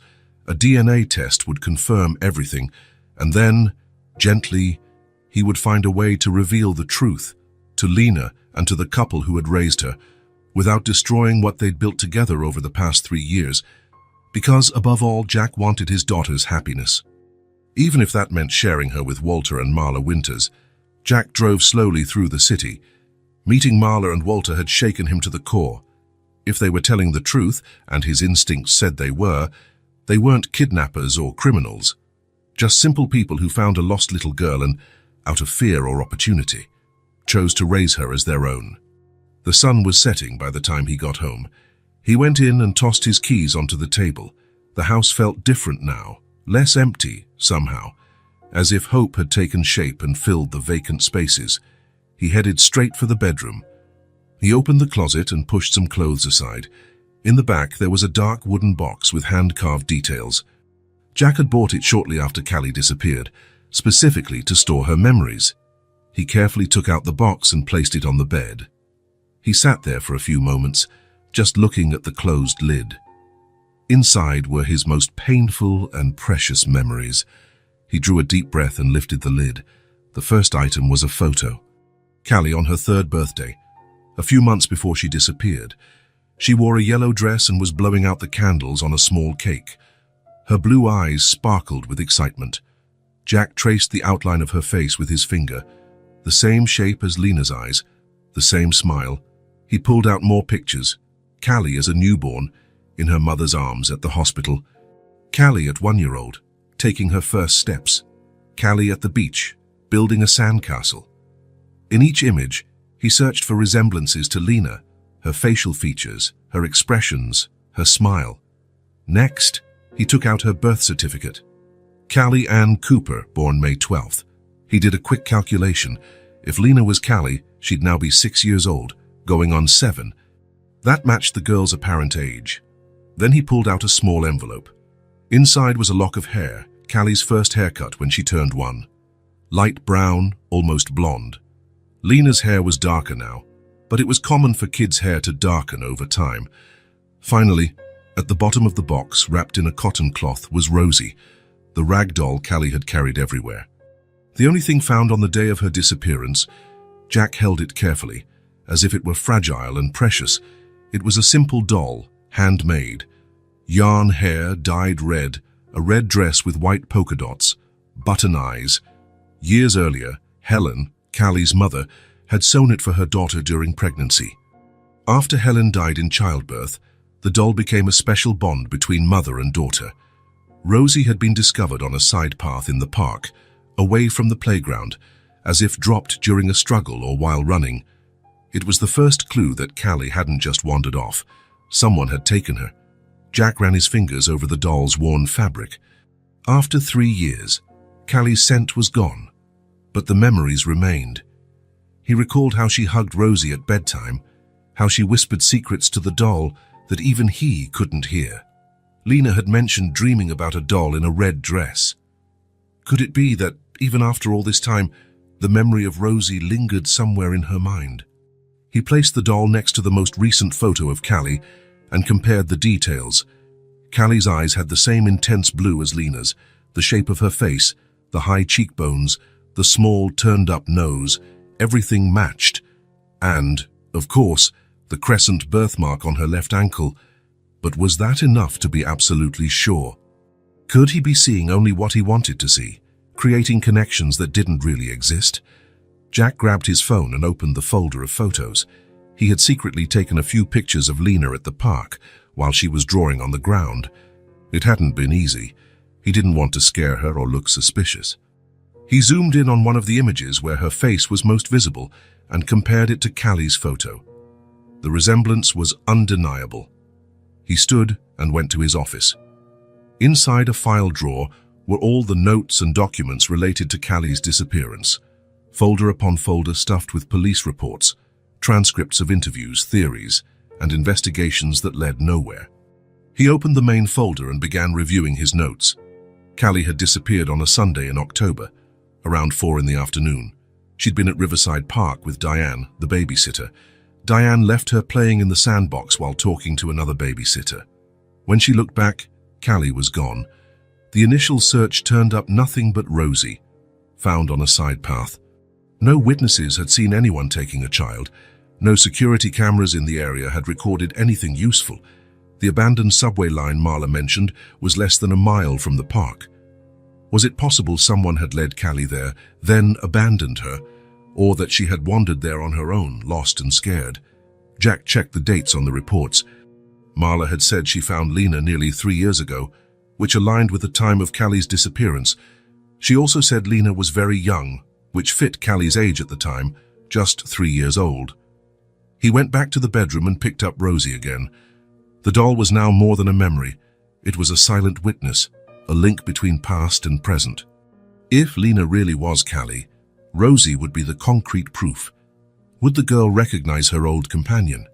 A DNA test would confirm everything, and then, gently, he would find a way to reveal the truth to Lena and to the couple who had raised her, without destroying what they'd built together over the past 3 years, because, above all, Jack wanted his daughter's happiness. Even if that meant sharing her with Walter and Marla Winters, Jack drove slowly through the city. Meeting Marla and Walter had shaken him to the core. If they were telling the truth, and his instincts said they weren't kidnappers or criminals, just simple people who found a lost little girl and, out of fear or opportunity, chose to raise her as their own. The sun was setting by the time he got home. He went in and tossed his keys onto the table. The house felt different now, less empty, somehow, as if hope had taken shape and filled the vacant spaces. He headed straight for the bedroom. He opened the closet and pushed some clothes aside. In the back, there was a dark wooden box with hand-carved details. Jack had bought it shortly after Callie disappeared, specifically to store her memories. He carefully took out the box and placed it on the bed. He sat there for a few moments, just looking at the closed lid. Inside were his most painful and precious memories. He drew a deep breath and lifted the lid. The first item was a photo. Callie on her 3rd birthday, a few months before she disappeared. She wore a yellow dress and was blowing out the candles on a small cake. Her blue eyes sparkled with excitement. Jack traced the outline of her face with his finger, the same shape as Lena's eyes, the same smile. He pulled out more pictures. Callie as a newborn, in her mother's arms at the hospital. Callie at 1-year-old, taking her first steps. Callie at the beach, building a sandcastle. In each image, he searched for resemblances to Lena, her facial features, her expressions, her smile. Next, he took out her birth certificate. Callie Ann Cooper, born May 12th. He did a quick calculation. If Lena was Callie, she'd now be 6 years old, going on 7. That matched the girl's apparent age. Then he pulled out a small envelope. Inside was a lock of hair, Callie's first haircut when she turned 1. Light brown, almost blonde. Lena's hair was darker now, but it was common for kids' hair to darken over time. Finally, at the bottom of the box, wrapped in a cotton cloth, was Rosie, the rag doll Callie had carried everywhere. The only thing found on the day of her disappearance. Jack held it carefully, as if it were fragile and precious. It was a simple doll, handmade. Yarn hair dyed red, a red dress with white polka dots, button eyes. Years earlier, Helen, Callie's mother, had sewn it for her daughter during pregnancy. After Helen died in childbirth, the doll became a special bond between mother and daughter. Rosie had been discovered on a side path in the park, away from the playground, as if dropped during a struggle or while running. It was the first clue that Callie hadn't just wandered off. Someone had taken her. Jack ran his fingers over the doll's worn fabric. After 3 years, Callie's scent was gone, but the memories remained. He recalled how she hugged Rosie at bedtime, how she whispered secrets to the doll that even he couldn't hear. Lena had mentioned dreaming about a doll in a red dress. Could it be that, even after all this time, the memory of Rosie lingered somewhere in her mind? He placed the doll next to the most recent photo of Callie and compared the details. Callie's eyes had the same intense blue as Lena's, the shape of her face, the high cheekbones, the small turned-up nose, everything matched. And, of course, the crescent birthmark on her left ankle. But was that enough to be absolutely sure? Could he be seeing only what he wanted to see, creating connections that didn't really exist? Jack grabbed his phone and opened the folder of photos. He had secretly taken a few pictures of Lena at the park while she was drawing on the ground. It hadn't been easy. He didn't want to scare her or look suspicious. He zoomed in on one of the images where her face was most visible and compared it to Callie's photo. The resemblance was undeniable. He stood and went to his office. Inside a file drawer were all the notes and documents related to Callie's disappearance, folder upon folder stuffed with police reports, transcripts of interviews, theories, and investigations that led nowhere. He opened the main folder and began reviewing his notes. Callie had disappeared on a Sunday in October, around 4 in the afternoon. She'd been at Riverside Park with Diane, the babysitter. Diane left her playing in the sandbox while talking to another babysitter. When she looked back, Callie was gone. The initial search turned up nothing but Rosie, found on a side path. No witnesses had seen anyone taking a child. No security cameras in the area had recorded anything useful. The abandoned subway line Marla mentioned was less than a mile from the park. Was it possible someone had led Callie there, then abandoned her, or that she had wandered there on her own, lost and scared? Jack checked the dates on the reports. Marla had said she found Lena nearly 3 years ago, which aligned with the time of Callie's disappearance. She also said Lena was very young, which fit Callie's age at the time, just 3 years old. He went back to the bedroom and picked up Rosie again. The doll was now more than a memory. It was a silent witness, a link between past and present. If Lena really was Callie, Rosie would be the concrete proof. Would the girl recognize her old companion?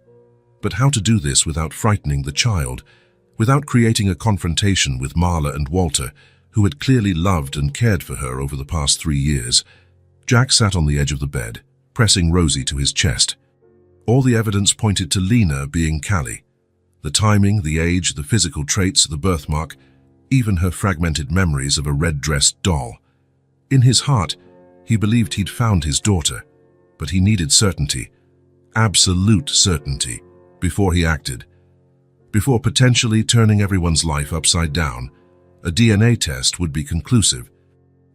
But how to do this without frightening the child, without creating a confrontation with Marla and Walter, who had clearly loved and cared for her over the past 3 years? Jack sat on the edge of the bed, pressing Rosie to his chest. All the evidence pointed to Lena being Callie. The timing, the age, the physical traits, the birthmark, even her fragmented memories of a red-dressed doll. In his heart, he believed he'd found his daughter, but he needed certainty, absolute certainty, before he acted. Before potentially turning everyone's life upside down, a DNA test would be conclusive.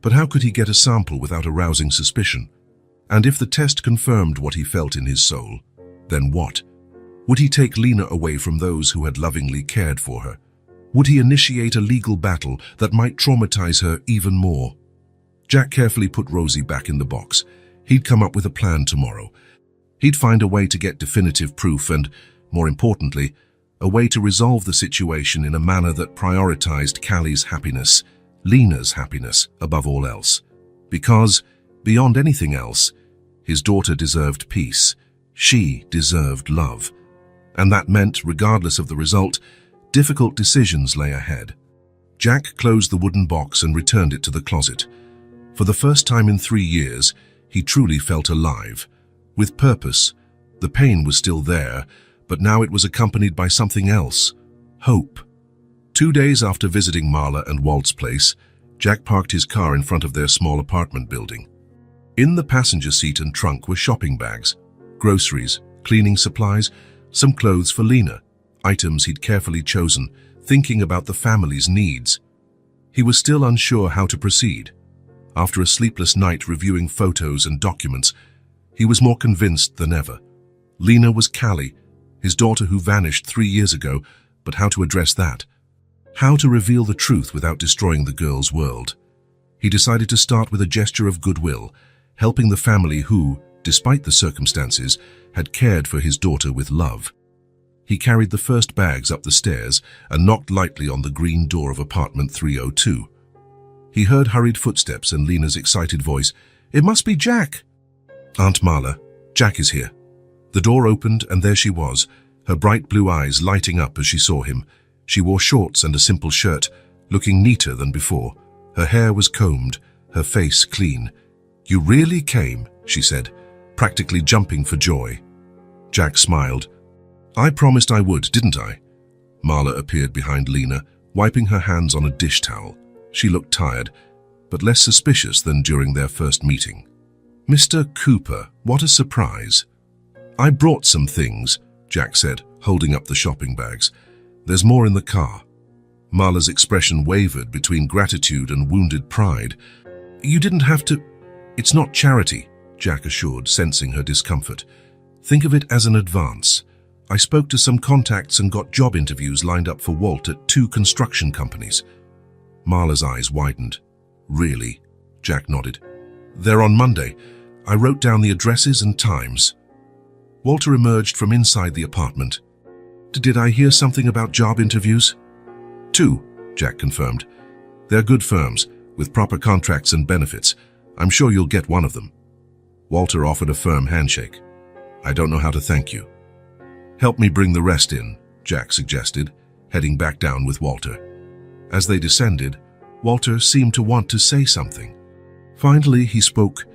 But how could he get a sample without arousing suspicion? And if the test confirmed what he felt in his soul, then what? Would he take Lena away from those who had lovingly cared for her? Would he initiate a legal battle that might traumatize her even more? Jack carefully put Rosie back in the box. He'd come up with a plan tomorrow. He'd find a way to get definitive proof and, more importantly, a way to resolve the situation in a manner that prioritized Callie's happiness, Lena's happiness, above all else. Because, beyond anything else, his daughter deserved peace. She deserved love. And that meant, regardless of the result, difficult decisions lay ahead. Jack closed the wooden box and returned it to the closet. For the first time in 3 years, he truly felt alive, with purpose. The pain was still there, but now it was accompanied by something else, hope. 2 days after visiting Marla and Walt's place, Jack parked his car in front of their small apartment building. In the passenger seat and trunk were shopping bags, groceries, cleaning supplies, some clothes for Lena, items he'd carefully chosen, thinking about the family's needs. He was still unsure how to proceed. After a sleepless night reviewing photos and documents, he was more convinced than ever. Lena was Callie, his daughter who vanished 3 years ago, but how to address that? How to reveal the truth without destroying the girl's world? He decided to start with a gesture of goodwill, helping the family who, despite the circumstances, had cared for his daughter with love. He carried the first bags up the stairs and knocked lightly on the green door of apartment 302. He heard hurried footsteps and Lena's excited voice. "It must be Jack!" "Aunt Marla, Jack is here." The door opened and there she was, her bright blue eyes lighting up as she saw him. She wore shorts and a simple shirt, looking neater than before. Her hair was combed, her face clean. "You really came," she said, practically jumping for joy. Jack smiled. "I promised I would, didn't I?" Marla appeared behind Lena, wiping her hands on a dish towel. She looked tired, but less suspicious than during their first meeting. "Mr. Cooper, what a surprise." "I brought some things," Jack said, holding up the shopping bags. "There's more in the car." Marla's expression wavered between gratitude and wounded pride. "You didn't have to—" "It's not charity," Jack assured, sensing her discomfort. "Think of it as an advance. I spoke to some contacts and got job interviews lined up for Walt at 2 construction companies." Marla's eyes widened. "Really?" Jack nodded. "They're on Monday. I wrote down the addresses and times." Walter emerged from inside the apartment. "Did I hear something about job interviews?" 2, Jack confirmed. "They're good firms, with proper contracts and benefits. I'm sure you'll get one of them." Walter offered a firm handshake. "I don't know how to thank you." "Help me bring the rest in," Jack suggested, heading back down with Walter. As they descended, Walter seemed to want to say something. Finally, he spoke.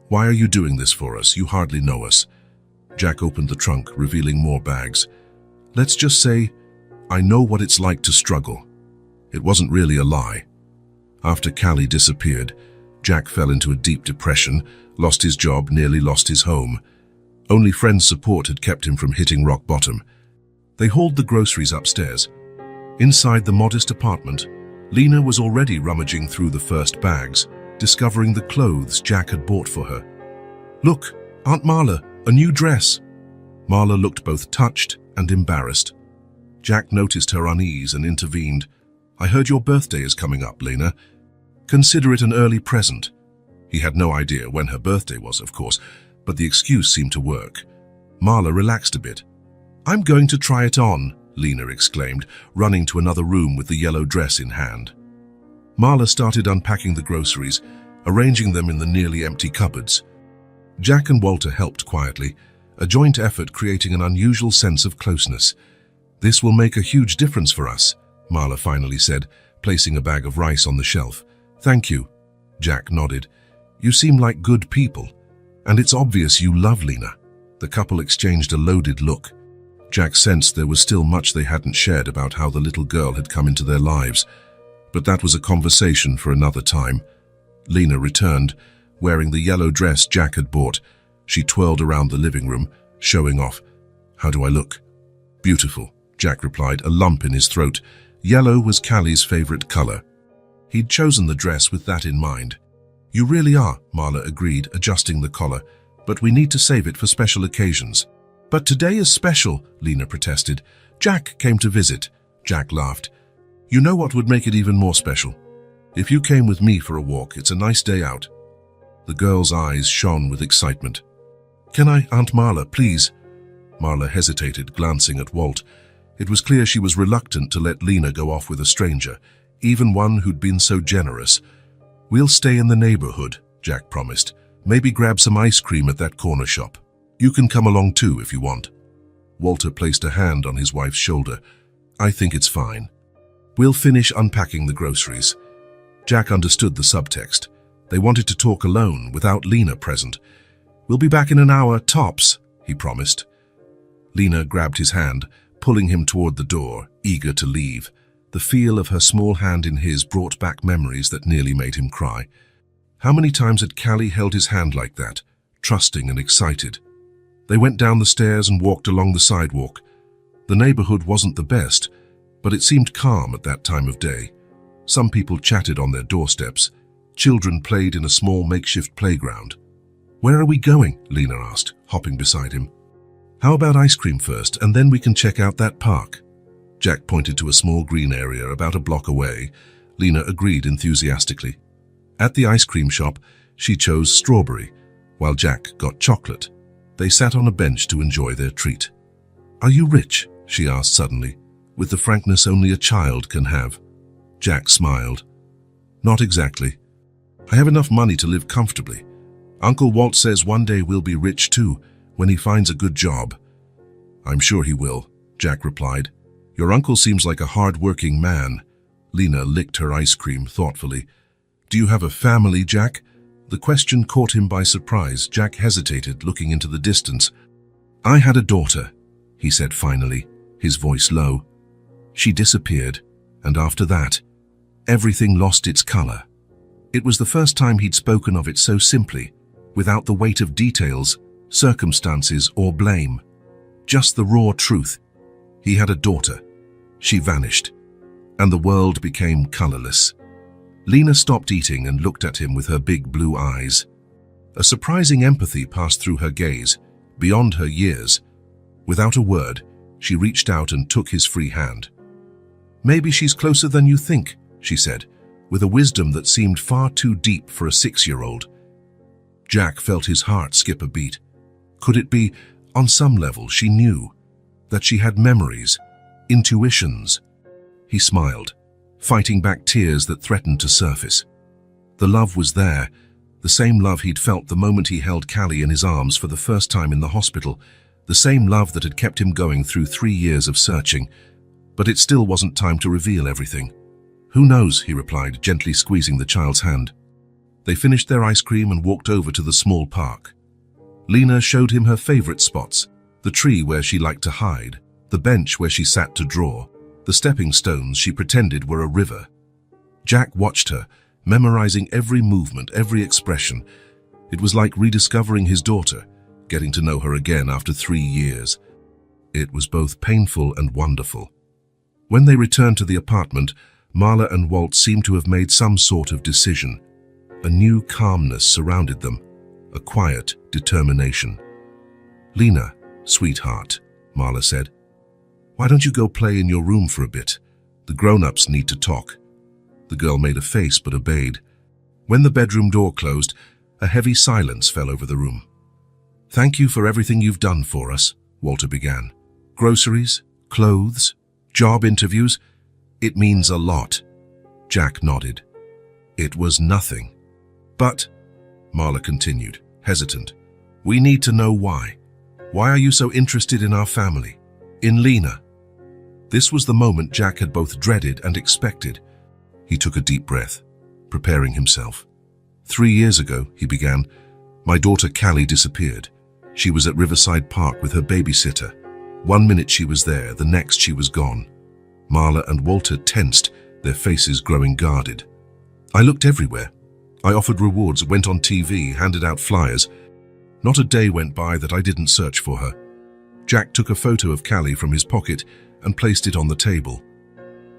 "Why are you doing this for us? You hardly know us." Jack opened the trunk, revealing more bags. "Let's just say, I know what it's like to struggle." It wasn't really a lie. After Callie disappeared, Jack fell into a deep depression, lost his job, nearly lost his home. Only friends' support had kept him from hitting rock bottom. They hauled the groceries upstairs. Inside the modest apartment, Lena was already rummaging through the first bags, discovering the clothes Jack had bought for her. "Look, Aunt Marla, a new dress." Marla looked both touched and embarrassed. Jack noticed her unease and intervened. "I heard your birthday is coming up, Lena. Consider it an early present." He had no idea when her birthday was, of course, but the excuse seemed to work. Marla relaxed a bit. "I'm going to try it on," Lena exclaimed, running to another room with the yellow dress in hand. Marla started unpacking the groceries, arranging them in the nearly empty cupboards. Jack and Walter helped quietly, a joint effort creating an unusual sense of closeness. "This will make a huge difference for us," Marla finally said, placing a bag of rice on the shelf. "Thank you." Jack nodded. "You seem like good people. And it's obvious you love Lena." The couple exchanged a loaded look. Jack sensed there was still much they hadn't shared about how the little girl had come into their lives. But that was a conversation for another time. Lena returned, wearing the yellow dress Jack had bought. She twirled around the living room, showing off. "How do I look?" "Beautiful," Jack replied, a lump in his throat. Yellow was Callie's favorite color. He'd chosen the dress with that in mind. "You really are," Marla agreed, adjusting the collar. "But we need to save it for special occasions." "But today is special," Lena protested. "Jack came to visit." Jack laughed. "You know what would make it even more special? If you came with me for a walk, it's a nice day out." The girl's eyes shone with excitement. "Can I, Aunt Marla, please?" Marla hesitated, glancing at Walt. It was clear she was reluctant to let Lena go off with a stranger, even one who'd been so generous. "We'll stay in the neighborhood," Jack promised. "Maybe grab some ice cream at that corner shop. You can come along too if you want." Walter placed a hand on his wife's shoulder. "I think it's fine. We'll finish unpacking the groceries." Jack understood the subtext. They wanted to talk alone, without Lena present. "We'll be back in an hour, tops," he promised. Lena grabbed his hand, pulling him toward the door, eager to leave. The feel of her small hand in his brought back memories that nearly made him cry. How many times had Callie held his hand like that, trusting and excited? They went down the stairs and walked along the sidewalk. The neighborhood wasn't the best, but it seemed calm at that time of day. Some people chatted on their doorsteps. Children played in a small makeshift playground. "Where are we going?" Lena asked, hopping beside him. "How about ice cream first, and then we can check out that park?" Jack pointed to a small green area about a block away. Lena agreed enthusiastically. At the ice cream shop, she chose strawberry, while Jack got chocolate. They sat on a bench to enjoy their treat. "Are you rich?" she asked suddenly, with the frankness only a child can have. Jack smiled. "Not exactly. I have enough money to live comfortably. Uncle Walt says one day we'll be rich too, when he finds a good job." "I'm sure he will," Jack replied. "Your uncle seems like a hard-working man." Lena licked her ice cream thoughtfully. Do you have a family, Jack? The question caught him by surprise. Jack hesitated, looking into the distance. I had a daughter, he said finally, his voice low. She disappeared, and after that, everything lost its color. It was the first time he'd spoken of it so simply, without the weight of details, circumstances, or blame. Just the raw truth. He had a daughter. She vanished, and the world became colorless. Lena stopped eating and looked at him with her big blue eyes. A surprising empathy passed through her gaze, beyond her years. Without a word, she reached out and took his free hand. Maybe she's closer than you think, she said, with a wisdom that seemed far too deep for a 6-year-old. Jack felt his heart skip a beat. Could it be, on some level, she knew that she had memories, intuitions? He smiled, fighting back tears that threatened to surface. The love was there, the same love he'd felt the moment he held Callie in his arms for the first time in the hospital, the same love that had kept him going through 3 years of searching. But it still wasn't time to reveal everything. Who knows, he replied, gently squeezing the child's hand. They finished their ice cream and walked over to the small park. Lena showed him her favorite spots, the tree where she liked to hide, the bench where she sat to draw, the stepping stones she pretended were a river. Jack watched her, memorizing every movement, every expression. It was like rediscovering his daughter, getting to know her again after 3 years. It was both painful and wonderful. When they returned to the apartment, Marla and Walt seemed to have made some sort of decision. A new calmness surrounded them, a quiet determination. Lena, sweetheart, Marla said, why don't you go play in your room for a bit? The grown-ups need to talk. The girl made a face but obeyed. When the bedroom door closed, a heavy silence fell over the room. Thank you for everything you've done for us, Walter began. Groceries, clothes, job interviews. It means a lot. Jack nodded. It was nothing. But, Marla continued, hesitant, we need to know why. Why are you so interested in our family? In Lena? This was the moment Jack had both dreaded and expected. He took a deep breath, preparing himself. 3 years ago, he began, my daughter Callie disappeared. She was at Riverside Park with her babysitter. 1 minute she was there, the next she was gone. Marla and Walter tensed, their faces growing guarded. I looked everywhere. I offered rewards, went on TV, handed out flyers. Not a day went by that I didn't search for her. Jack took a photo of Callie from his pocket and placed it on the table.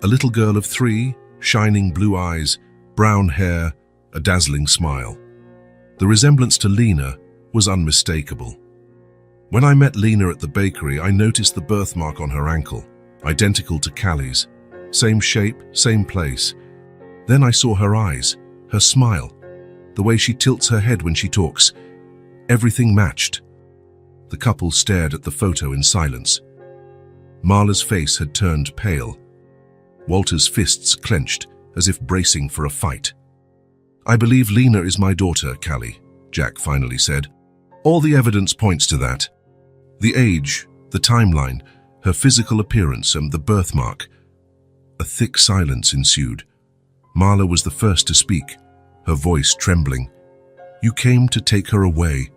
A little girl of 3, shining blue eyes, brown hair, a dazzling smile. The resemblance to Lena was unmistakable. When I met Lena at the bakery, I noticed the birthmark on her ankle, identical to Callie's. Same shape, same place. Then I saw her eyes, her smile, the way she tilts her head when she talks. Everything matched. The couple stared at the photo in silence. Marla's face had turned pale. Walter's fists clenched, as if bracing for a fight. I believe Lena is my daughter, Callie, Jack finally said. All the evidence points to that. The age, the timeline, her physical appearance, and the birthmark. A thick silence ensued. Marla was the first to speak, her voice trembling. You came to take her away.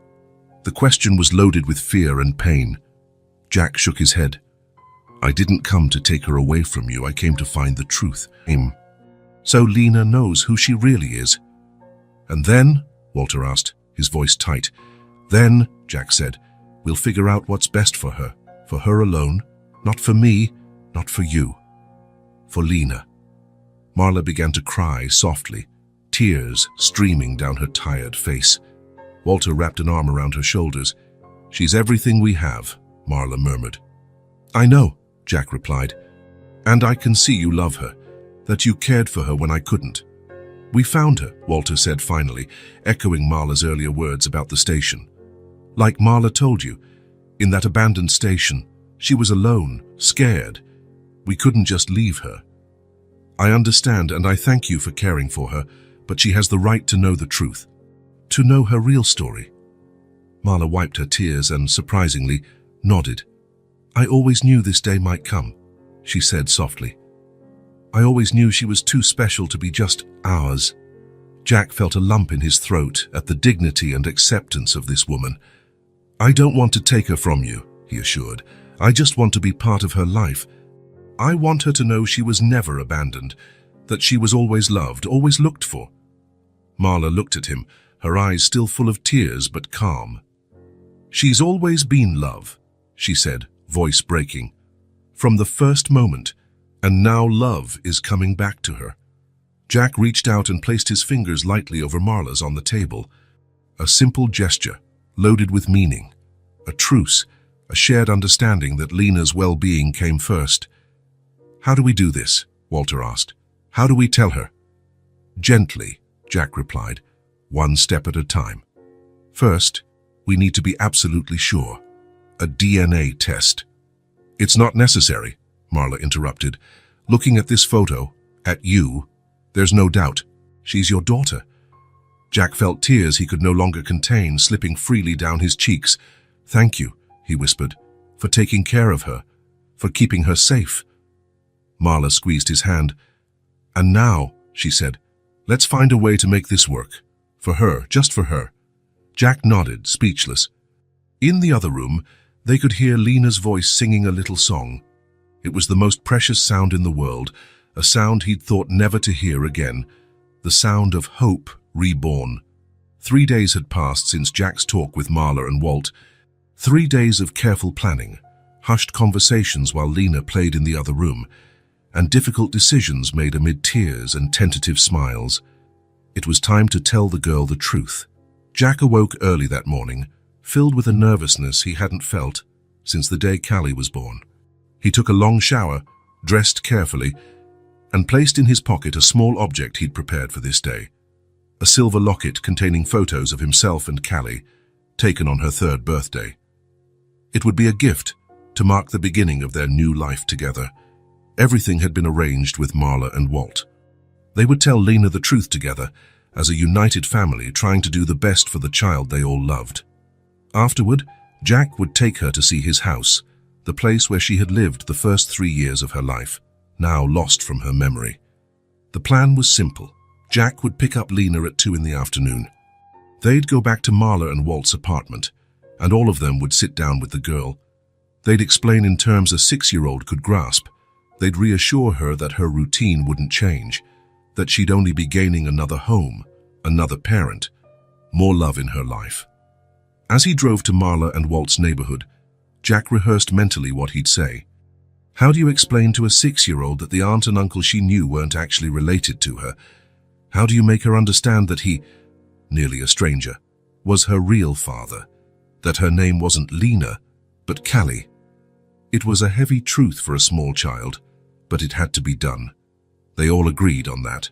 The question was loaded with fear and pain. Jack shook his head. I didn't come to take her away from you. I came to find the truth. So Lena knows who she really is. And then, Walter asked, his voice tight. Then, Jack said, we'll figure out what's best for her alone, not for me, not for you, for Lena. Marla began to cry softly, tears streaming down her tired face. Walter wrapped an arm around her shoulders. She's everything we have, Marla murmured. I know, Jack replied, and I can see you love her, that you cared for her when I couldn't. We found her, Walter said finally, echoing Marla's earlier words about the station. Like Marla told you, in that abandoned station, she was alone, scared. We couldn't just leave her. I understand and I thank you for caring for her, but she has the right to know the truth, to know her real story. Marla wiped her tears and, surprisingly, nodded. I always knew this day might come, she said softly. I always knew she was too special to be just ours. Jack felt a lump in his throat at the dignity and acceptance of this woman. "I don't want to take her from you," he assured. "I just want to be part of her life. I want her to know she was never abandoned, that she was always loved, always looked for." Marla looked at him, her eyes still full of tears but calm. "She's always been love," she said, voice breaking. "From the first moment, and now love is coming back to her." Jack reached out and placed his fingers lightly over Marla's on the table. A simple gesture, loaded with meaning. A truce, a shared understanding that Lena's well-being came first. "How do we do this?" Walter asked. "How do we tell her?" "Gently," Jack replied, "one step at a time. First, we need to be absolutely sure. A DNA test." "It's not necessary," Marla interrupted. "Looking at this photo, at you, there's no doubt. She's your daughter." Jack felt tears he could no longer contain slipping freely down his cheeks. "Thank you," he whispered, "for taking care of her, for keeping her safe." Marla squeezed his hand. "And now," she said, "let's find a way to make this work. For her, just for her." Jack nodded, speechless. In the other room, they could hear Lena's voice singing a little song. It was the most precious sound in the world, a sound he'd thought never to hear again, the sound of hope reborn. 3 days had passed since Jack's talk with Marla and Walt. 3 days of careful planning, hushed conversations while Lena played in the other room, and difficult decisions made amid tears and tentative smiles. It was time to tell the girl the truth. Jack awoke early that morning, filled with a nervousness he hadn't felt since the day Callie was born. He took a long shower, dressed carefully, and placed in his pocket a small object he'd prepared for this day. A silver locket containing photos of himself and Callie, taken on her 3rd birthday. It would be a gift to mark the beginning of their new life together. Everything had been arranged with Marla and Walt. They would tell Lena the truth together, as a united family trying to do the best for the child they all loved. Afterward, Jack would take her to see his house, the place where she had lived the first 3 years of her life, now lost from her memory. The plan was simple. Jack would pick up Lena at 2 in the afternoon. They'd go back to Marla and Walt's apartment, and all of them would sit down with the girl. They'd explain in terms a 6-year-old could grasp. They'd reassure her that her routine wouldn't change, that she'd only be gaining another home, another parent, more love in her life. As he drove to Marla and Walt's neighborhood, Jack rehearsed mentally what he'd say. How do you explain to a 6-year-old that the aunt and uncle she knew weren't actually related to her? How do you make her understand that he, nearly a stranger, was her real father, that her name wasn't Lena, but Callie? It was a heavy truth for a small child, but it had to be done. They all agreed on that.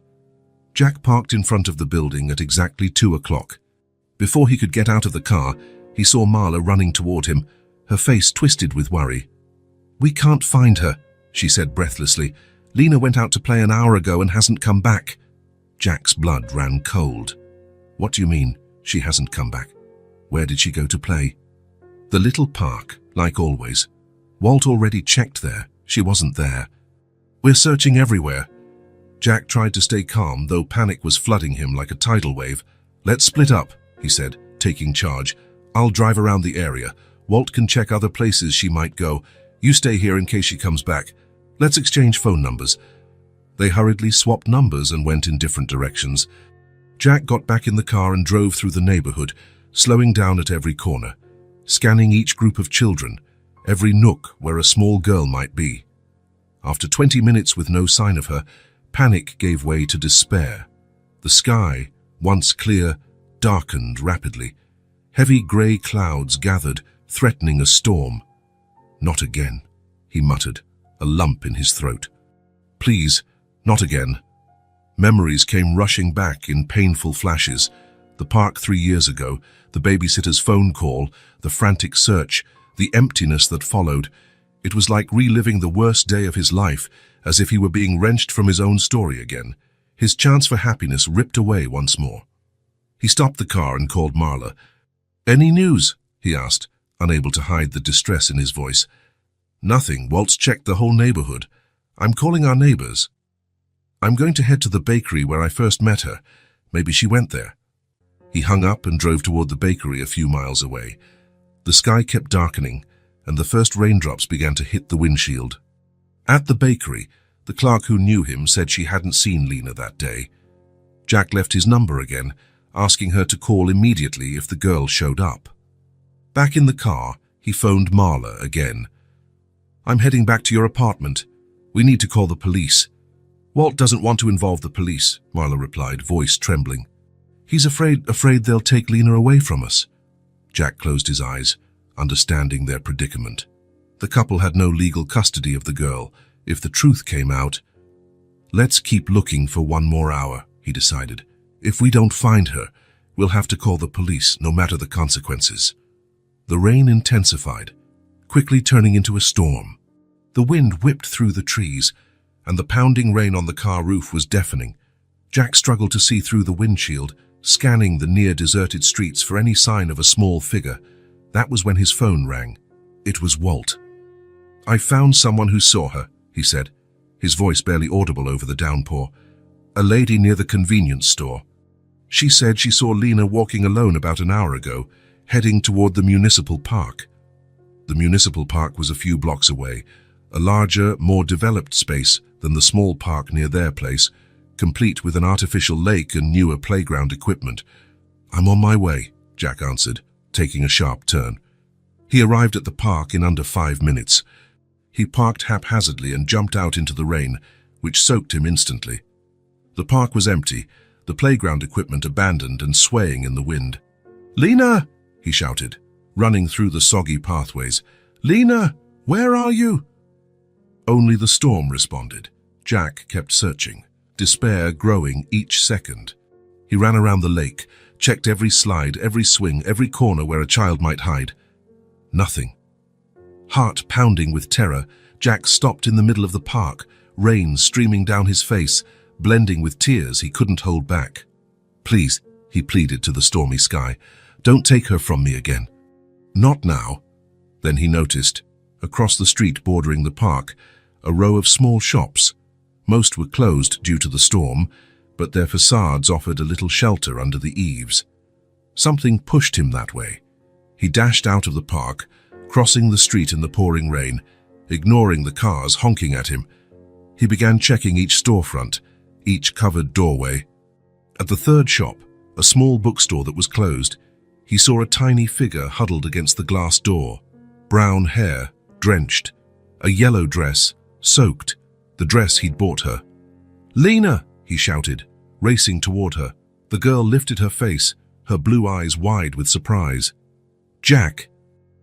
Jack parked in front of the building at exactly 2 o'clock. Before he could get out of the car, he saw Marla running toward him, her face twisted with worry. "We can't find her," she said breathlessly. "Lena went out to play an hour ago and hasn't come back." Jack's blood ran cold. "What do you mean, she hasn't come back? Where did she go to play?" "The little park, like always. Walt already checked there. She wasn't there. We're searching everywhere." Jack tried to stay calm, though panic was flooding him like a tidal wave. "Let's split up," he said, taking charge. "I'll drive around the area. Walt can check other places she might go. You stay here in case she comes back. Let's exchange phone numbers." They hurriedly swapped numbers and went in different directions. Jack got back in the car and drove through the neighborhood, slowing down at every corner, scanning each group of children, every nook where a small girl might be. After 20 minutes with no sign of her, panic gave way to despair. The sky, once clear, darkened rapidly. Heavy grey clouds gathered, threatening a storm. "Not again," he muttered, a lump in his throat. "Please, not again." Memories came rushing back in painful flashes. The park 3 years ago, the babysitter's phone call, the frantic search, the emptiness that followed. It was like reliving the worst day of his life, as if he were being wrenched from his own story again. His chance for happiness ripped away once more. He stopped the car and called Marla. "Any news?" he asked, unable to hide the distress in his voice. "Nothing. Walt's checked the whole neighborhood. I'm calling our neighbors. I'm going to head to the bakery where I first met her. Maybe she went there. He hung up and drove toward the bakery a few miles away. The sky kept darkening, and the first raindrops began to hit the windshield. At the bakery, the clerk who knew him said she hadn't seen Lena that day. Jack left his number again, asking her to call immediately if the girl showed up. Back in the car, he phoned Marla again. "I'm heading back to your apartment. We need to call the police." "Walt doesn't want to involve the police," Marla replied, voice trembling. "He's afraid they'll take Lena away from us." Jack closed his eyes, understanding their predicament. The couple had no legal custody of the girl. If the truth came out, "Let's keep looking for one more hour," he decided. "If we don't find her, we'll have to call the police, no matter the consequences." The rain intensified, quickly turning into a storm. The wind whipped through the trees, and the pounding rain on the car roof was deafening. Jack struggled to see through the windshield, scanning the near-deserted streets for any sign of a small figure. That was when his phone rang. It was Walt. "I found someone who saw her," he said, his voice barely audible over the downpour. "A lady near the convenience store. She said she saw Lena walking alone about an hour ago, heading toward the municipal park." The municipal park was a few blocks away, a larger, more developed space than the small park near their place, complete with an artificial lake and newer playground equipment. "I'm on my way," Jack answered, taking a sharp turn. He arrived at the park in under 5 minutes. He parked haphazardly and jumped out into the rain, which soaked him instantly. The park was empty, the playground equipment abandoned and swaying in the wind. "Lena!" he shouted, running through the soggy pathways. "Lena, where are you?" Only the storm responded. Jack kept searching, despair growing each second. He ran around the lake, checked every slide, every swing, every corner where a child might hide. Nothing. Heart pounding with terror, Jack stopped in the middle of the park, rain streaming down his face, blending with tears he couldn't hold back. "Please," he pleaded to the stormy sky, "don't take her from me again." "Not now." Then he noticed, across the street bordering the park, a row of small shops. Most were closed due to the storm, but their facades offered a little shelter under the eaves. Something pushed him that way. He dashed out of the park, crossing the street in the pouring rain, ignoring the cars honking at him. He began checking each storefront, each covered doorway. At the third shop, a small bookstore that was closed, he saw a tiny figure huddled against the glass door. Brown hair, drenched. A yellow dress, soaked. The dress he'd bought her. "Lena!" he shouted, racing toward her. The girl lifted her face, her blue eyes wide with surprise. "Jack,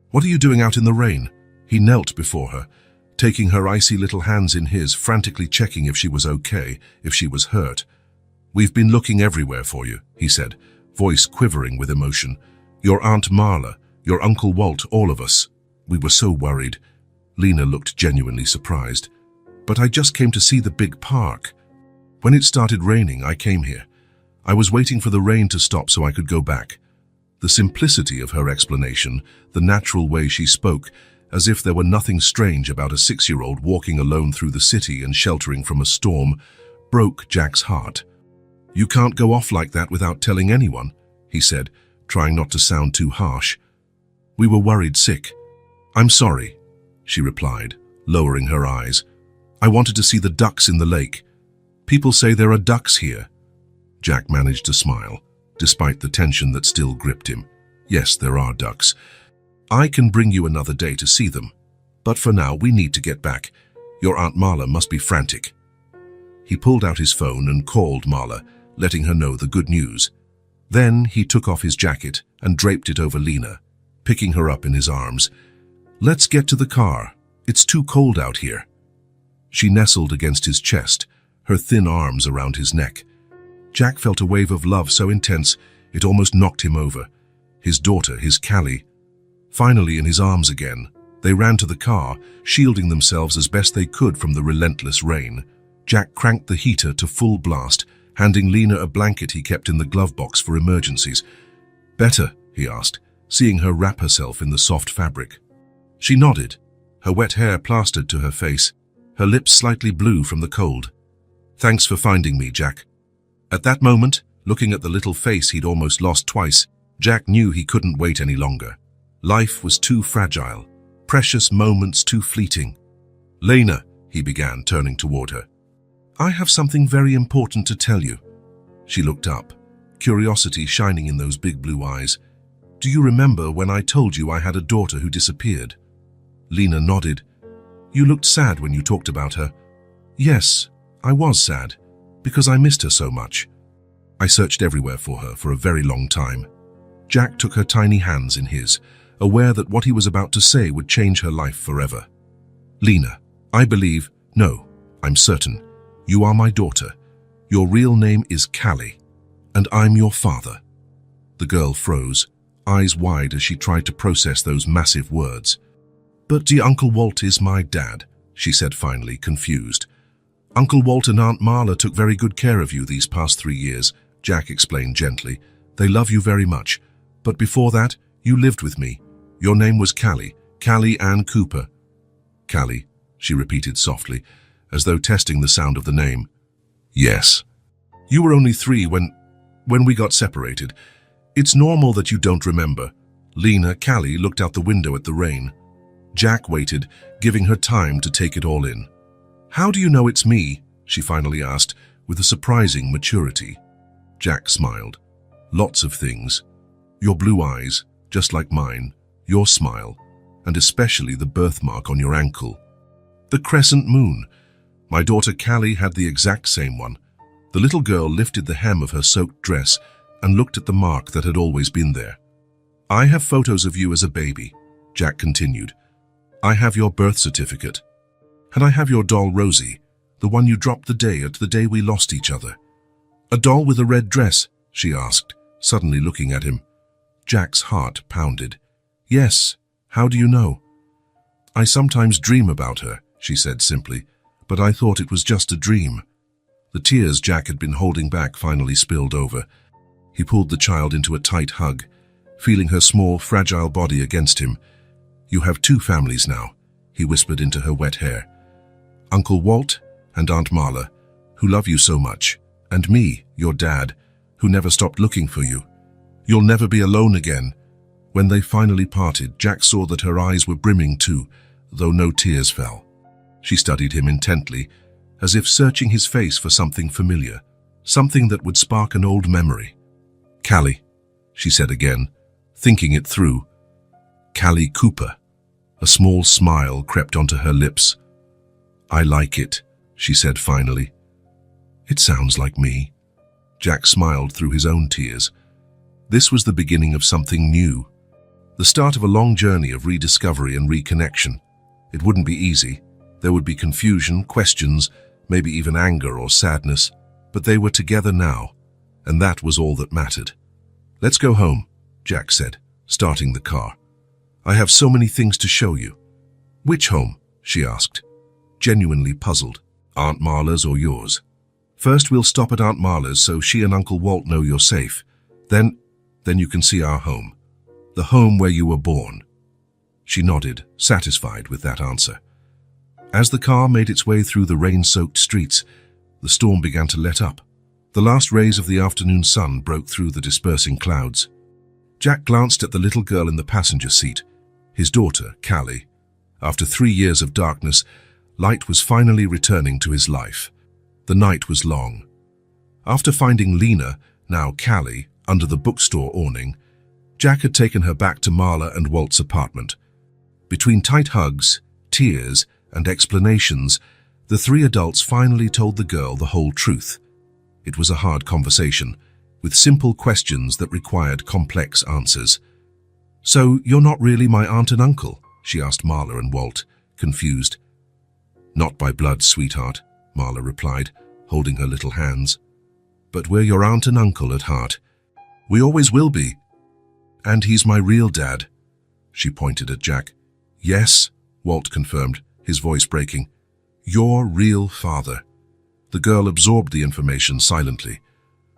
what are you doing out in the rain?" He knelt before her, taking her icy little hands in his, frantically checking if she was okay, if she was hurt. "We've been looking everywhere for you," he said, voice quivering with emotion. "Your Aunt Marla, your Uncle Walt, all of us. We were so worried." Lena looked genuinely surprised. "But I just came to see the big park. When it started raining, I came here. I was waiting for the rain to stop so I could go back." The simplicity of her explanation, the natural way she spoke, as if there were nothing strange about a 6-year-old walking alone through the city and sheltering from a storm, broke Jack's heart. "You can't go off like that without telling anyone," he said, trying not to sound too harsh. "We were worried sick." "I'm sorry," she replied, lowering her eyes. "I wanted to see the ducks in the lake. People say there are ducks here." Jack managed to smile, despite the tension that still gripped him. "Yes, there are ducks. I can bring you another day to see them. But for now, we need to get back. Your Aunt Marla must be frantic." He pulled out his phone and called Marla, letting her know the good news. Then he took off his jacket and draped it over Lena, picking her up in his arms. "Let's get to the car. It's too cold out here." She nestled against his chest, her thin arms around his neck. Jack felt a wave of love so intense it almost knocked him over. His daughter, his Callie. Finally in his arms again, they ran to the car, shielding themselves as best they could from the relentless rain. Jack cranked the heater to full blast, handing Lena a blanket he kept in the glove box for emergencies. "Better?" he asked, seeing her wrap herself in the soft fabric. She nodded, her wet hair plastered to her face, her lips slightly blue from the cold. "Thanks for finding me, Jack." At that moment, Looking at the little face he'd almost lost twice, Jack knew he couldn't wait any longer. Life was too fragile, precious moments too fleeting. "Lena," he began, turning toward her. "I have something very important to tell you." She looked up, curiosity shining in those big blue eyes. "Do you remember when I told you I had a daughter who disappeared?" Lena nodded. "You looked sad when you talked about her." "Yes, I was sad, because I missed her so much. I searched everywhere for her for a very long time." Jack took her tiny hands in his, aware that what he was about to say would change her life forever. "Lena, I believe, no, I'm certain, you are my daughter. Your real name is Callie, and I'm your father." The girl froze, eyes wide as she tried to process those massive words. "But dear Uncle Walt is my dad," she said finally, confused. "Uncle Walt and Aunt Marla took very good care of you these past 3 years," Jack explained gently. "They love you very much. But before that, you lived with me. Your name was Callie, Callie Ann Cooper." "Callie," she repeated softly, as though testing the sound of the name. "Yes. You were only 3 when we got separated. It's normal that you don't remember." Lena, Callie, looked out the window at the rain. Jack waited, giving her time to take it all in. "How do you know it's me?" she finally asked, with a surprising maturity. Jack smiled. "Lots of things. Your blue eyes, just like mine, your smile, and especially the birthmark on your ankle. The crescent moon. My daughter Callie had the exact same one." The little girl lifted the hem of her soaked dress and looked at the mark that had always been there. "I have photos of you as a baby," Jack continued. "I have your birth certificate. And I have your doll Rosie, the one you dropped the day we lost each other." "A doll with a red dress?" she asked, suddenly looking at him. Jack's heart pounded. "Yes, how do you know?" "I sometimes dream about her," she said simply, "but I thought it was just a dream." The tears Jack had been holding back finally spilled over. He pulled the child into a tight hug, feeling her small, fragile body against him. "You have 2 families now," he whispered into her wet hair. "Uncle Walt and Aunt Marla, who love you so much, and me, your dad, who never stopped looking for you. You'll never be alone again." When they finally parted, Jack saw that her eyes were brimming too, though no tears fell. She studied him intently, as if searching his face for something familiar, something that would spark an old memory. "Callie," she said again, thinking it through. "Callie Cooper." A small smile crept onto her lips. "I like it," she said finally. "It sounds like me." Jack smiled through his own tears. This was the beginning of something new, the start of a long journey of rediscovery and reconnection. It wouldn't be easy. There would be confusion, questions, maybe even anger or sadness, but they were together now, and that was all that mattered. "Let's go home," Jack said, starting the car. "I have so many things to show you." "Which home?" she asked, genuinely puzzled. "Aunt Marla's or yours?" "First we'll stop at Aunt Marla's so she and Uncle Walt know you're safe. Then you can see our home. The home where you were born." She nodded, satisfied with that answer. As the car made its way through the rain-soaked streets, the storm began to let up. The last rays of the afternoon sun broke through the dispersing clouds. Jack glanced at the little girl in the passenger seat, his daughter, Callie. After 3 years of darkness, light was finally returning to his life. The night was long. After finding Lena, now Callie, under the bookstore awning, Jack had taken her back to Marla and Walt's apartment. Between tight hugs, tears, and explanations, the 3 adults finally told the girl the whole truth. It was a hard conversation, with simple questions that required complex answers. "So you're not really my aunt and uncle?" she asked Marla and Walt, confused. "Not by blood, sweetheart," Marla replied, holding her little hands. "But we're your aunt and uncle at heart. We always will be. And he's my real dad." She pointed at Jack. "Yes," Walt confirmed, his voice breaking. "Your real father." The girl absorbed the information silently,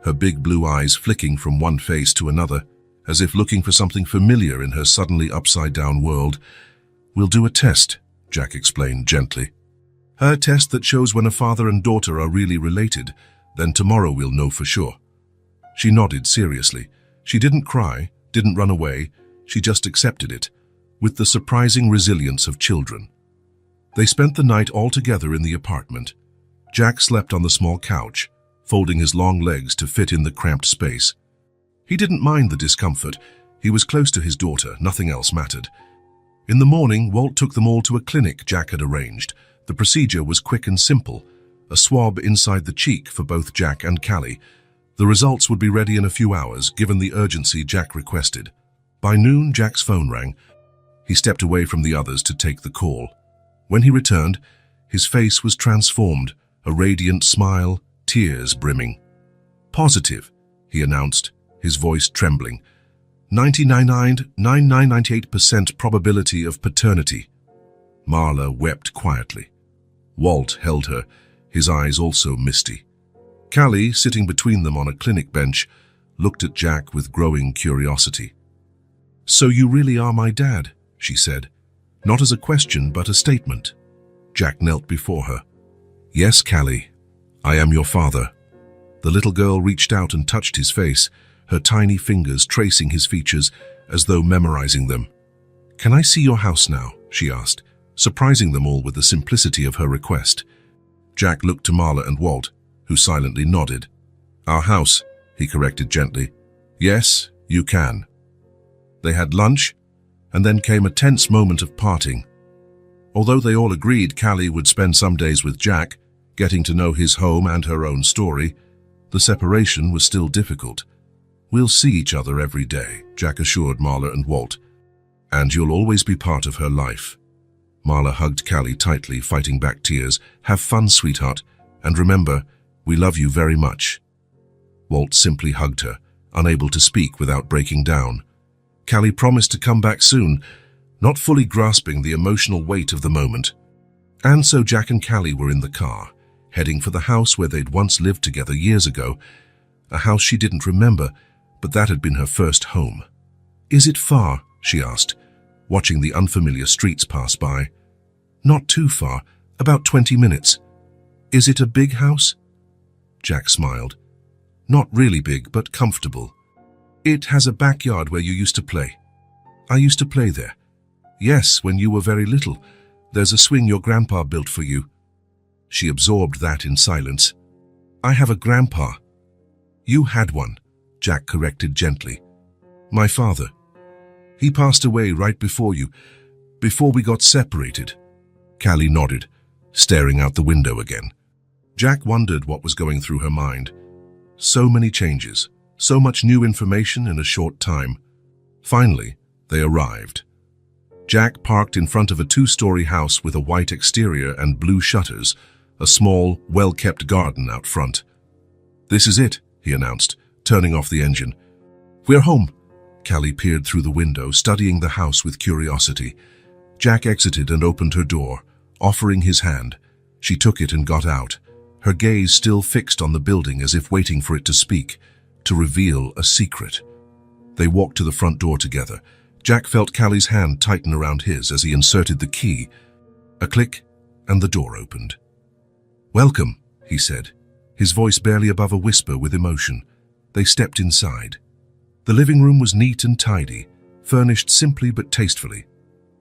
her big blue eyes flicking from one face to another, as if looking for something familiar in her suddenly upside-down world. "We'll do a test," Jack explained gently. "A test that shows when a father and daughter are really related. Then tomorrow we'll know for sure." She nodded seriously. She didn't cry, didn't run away, she just accepted it, with the surprising resilience of children. They spent the night all together in the apartment. Jack slept on the small couch, folding his long legs to fit in the cramped space. He didn't mind the discomfort. He was close to his daughter, nothing else mattered. In the morning, Walt took them all to a clinic Jack had arranged. The procedure was quick and simple. A swab inside the cheek for both Jack and Callie. The results would be ready in a few hours, given the urgency Jack requested. By noon, Jack's phone rang. He stepped away from the others to take the call. When he returned, his face was transformed, a radiant smile, tears brimming. "Positive," he announced, his voice trembling. 99.9998% probability of paternity. Marla wept quietly. Walt held her, his eyes also misty. Callie, sitting between them on a clinic bench, looked at Jack with growing curiosity. "So you really are my dad," she said, not as a question but a statement. Jack knelt before her. "Yes, Callie, I am your father." The little girl reached out and touched his face, her tiny fingers tracing his features as though memorizing them. "Can I see your house now?" she asked, surprising them all with the simplicity of her request. Jack looked to Marla and Walt, who silently nodded. "Our house," he corrected gently. "Yes, you can." They had lunch, and then came a tense moment of parting. Although they all agreed Callie would spend some days with Jack, getting to know his home and her own story, the separation was still difficult. "We'll see each other every day," Jack assured Marla and Walt. "And you'll always be part of her life." Marla hugged Callie tightly, fighting back tears. "Have fun, sweetheart, and remember, we love you very much." Walt simply hugged her, unable to speak without breaking down. Callie promised to come back soon, not fully grasping the emotional weight of the moment. And so Jack and Callie were in the car, heading for the house where they'd once lived together years ago, a house she didn't remember, but that had been her first home. "Is it far?" she asked, watching the unfamiliar streets pass by. "Not too far, about 20 minutes. Is it a big house?" Jack smiled. "Not really big, but comfortable. It has a backyard where you used to play." "I used to play there." "Yes, when you were very little. There's a swing your grandpa built for you." She absorbed that in silence. "I have a grandpa." "You had one," Jack corrected gently. "My father. He passed away right before you, before we got separated." Callie nodded, staring out the window again. Jack wondered what was going through her mind. So many changes, so much new information in a short time. Finally, they arrived. Jack parked in front of a two-story house with a white exterior and blue shutters, a small, well-kept garden out front. "This is it," he announced, turning off the engine. "We're home." Callie peered through the window, studying the house with curiosity. Jack exited and opened her door, offering his hand. She took it and got out, her gaze still fixed on the building as if waiting for it to speak, to reveal a secret. They walked to the front door together. Jack felt Callie's hand tighten around his as he inserted the key. A click, and the door opened. "Welcome," he said, his voice barely above a whisper with emotion. They stepped inside. The living room was neat and tidy, furnished simply but tastefully.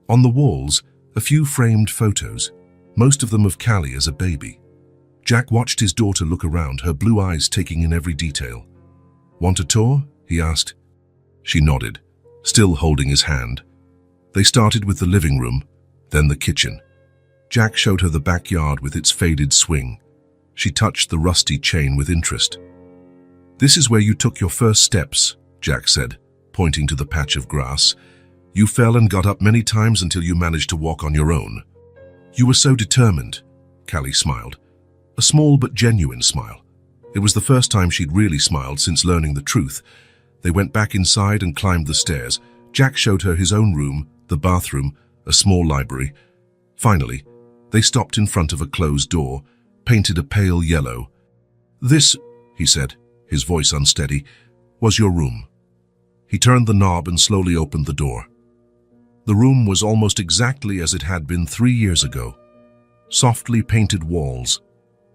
On the walls, a few framed photos, most of them of Callie as a baby. Jack watched his daughter look around, her blue eyes taking in every detail. "Want a tour?" he asked. She nodded, still holding his hand. They started with the living room, then the kitchen. Jack showed her the backyard with its faded swing. She touched the rusty chain with interest. "This is where you took your first steps," Jack said, pointing to the patch of grass. "You fell and got up many times until you managed to walk on your own." "You were so determined," Callie smiled. A small but genuine smile. It was the first time she'd really smiled since learning the truth. They went back inside and climbed the stairs. Jack showed her his own room, the bathroom, a small library. Finally, they stopped in front of a closed door, painted a pale yellow. "This," he said, his voice unsteady, "was your room." He turned the knob and slowly opened the door. The room was almost exactly as it had been 3 years ago. Softly painted walls,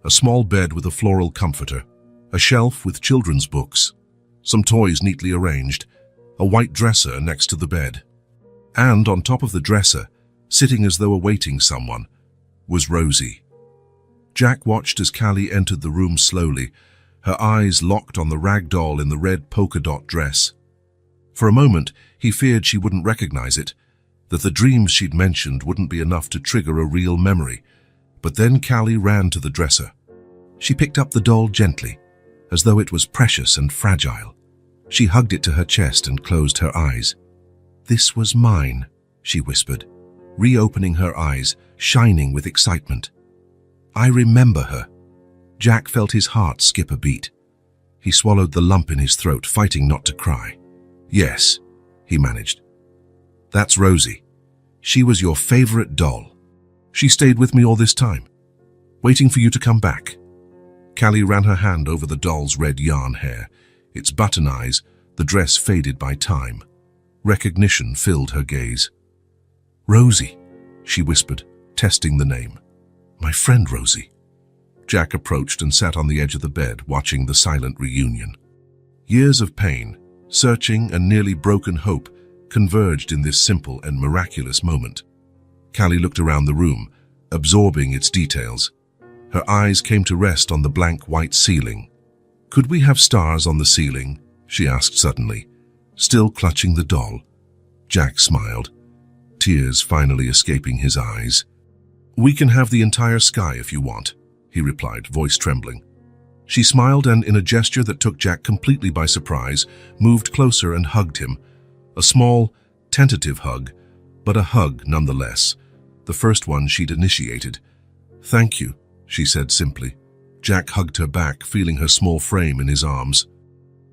a small bed with a floral comforter, a shelf with children's books. some toys neatly arranged, a white dresser next to the bed. And on top of the dresser, sitting as though awaiting someone, was Rosie. Jack watched as Callie entered the room slowly, her eyes locked on the rag doll in the red polka dot dress. For a moment, he feared she wouldn't recognize it, that the dreams she'd mentioned wouldn't be enough to trigger a real memory. But then Callie ran to the dresser. She picked up the doll gently, as though it was precious and fragile. She hugged it to her chest and closed her eyes. "This was mine," she whispered, reopening her eyes, shining with excitement. "I remember her." Jack felt his heart skip a beat. He swallowed the lump in his throat, fighting not to cry. "Yes," he managed. "That's Rosie. She was your favorite doll. She stayed with me all this time, waiting for you to come back." Callie ran her hand over the doll's red yarn hair, its button eyes, the dress faded by time. Recognition filled her gaze. "Rosie," she whispered, testing the name. "My friend Rosie." Jack approached and sat on the edge of the bed, watching the silent reunion. Years of pain, searching and nearly broken hope converged in this simple and miraculous moment. Callie looked around the room, absorbing its details. Her eyes came to rest on the blank white ceiling. "Could we have stars on the ceiling?" she asked suddenly, still clutching the doll. Jack smiled, tears finally escaping his eyes. "We can have the entire sky if you want," he replied, voice trembling. She smiled and, in a gesture that took Jack completely by surprise, moved closer and hugged him. A small, tentative hug, but a hug nonetheless, the first one she'd initiated. "Thank you," she said simply. Jack hugged her back, feeling her small frame in his arms.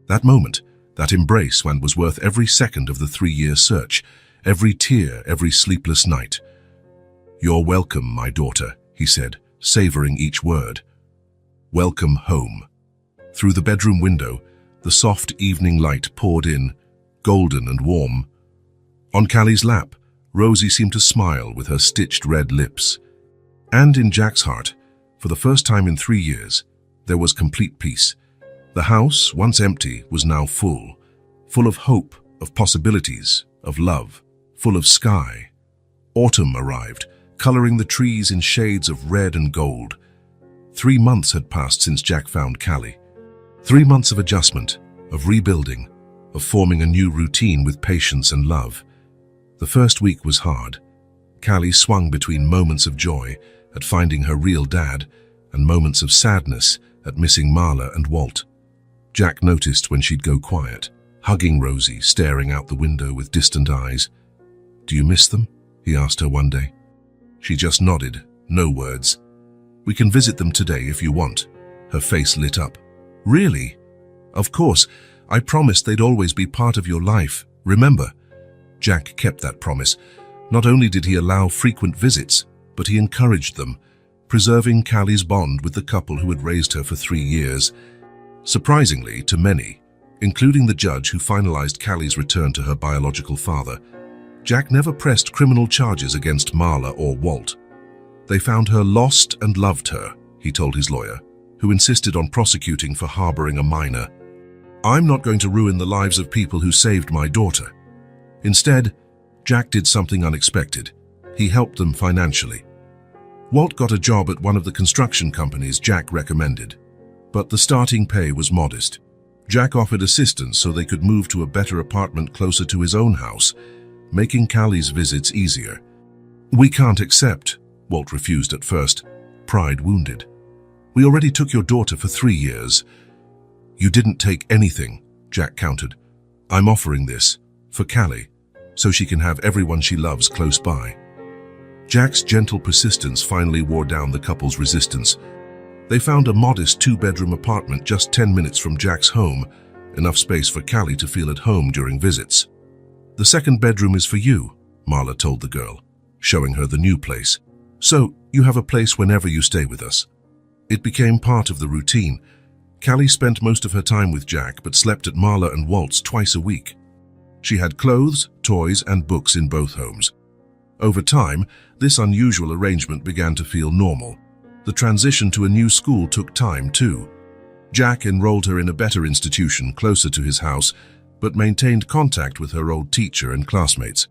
That moment, that embrace, was worth every second of the 3-year search, every tear, every sleepless night. "You're welcome, my daughter," he said, savoring each word. "Welcome home." Through the bedroom window, the soft evening light poured in, golden and warm. On Callie's lap, Rosie seemed to smile with her stitched red lips. And in Jack's heart, for the first time in 3 years, there was complete peace. The house, once empty, was now full of hope, of possibilities, of love, full of sky. Autumn arrived, coloring the trees in shades of red and gold. 3 months had passed since Jack found Callie. 3 months of adjustment, of rebuilding, of forming a new routine with patience and love. The first week was hard. Callie swung between moments of joy at finding her real dad and moments of sadness at missing Marla and Walt. Jack noticed when she'd go quiet, hugging Rosie, staring out the window with distant eyes. "Do you miss them?" he asked her one day. She just nodded, no words. "We can visit them today if you want." Her face lit up. "Really?" "Of course. I promised they'd always be part of your life, remember?" Jack kept that promise. Not only did he allow frequent visits, but he encouraged them, preserving Callie's bond with the couple who had raised her for 3 years. Surprisingly, to many, including the judge who finalized Callie's return to her biological father, Jack never pressed criminal charges against Marla or Walt. "They found her lost and loved her," he told his lawyer, who insisted on prosecuting for harboring a minor. "I'm not going to ruin the lives of people who saved my daughter." Instead, Jack did something unexpected. He helped them financially. Walt got a job at one of the construction companies Jack recommended, but the starting pay was modest. Jack offered assistance so they could move to a better apartment closer to his own house, making Callie's visits easier. "We can't accept," Walt refused at first, pride wounded. "We already took your daughter for 3 years." "You didn't take anything," Jack countered. "I'm offering this, for Callie, so she can have everyone she loves close by." Jack's gentle persistence finally wore down the couple's resistance. They found a modest 2-bedroom apartment just 10 minutes from Jack's home, enough space for Callie to feel at home during visits. "The second bedroom is for you," Marla told the girl, showing her the new place. "So you have a place whenever you stay with us." It became part of the routine. Callie spent most of her time with Jack, but slept at Marla and Walt's twice a week. She had clothes, toys, and books in both homes. Over time, this unusual arrangement began to feel normal. The transition to a new school took time, too. Jack enrolled her in a better institution closer to his house, but maintained contact with her old teacher and classmates.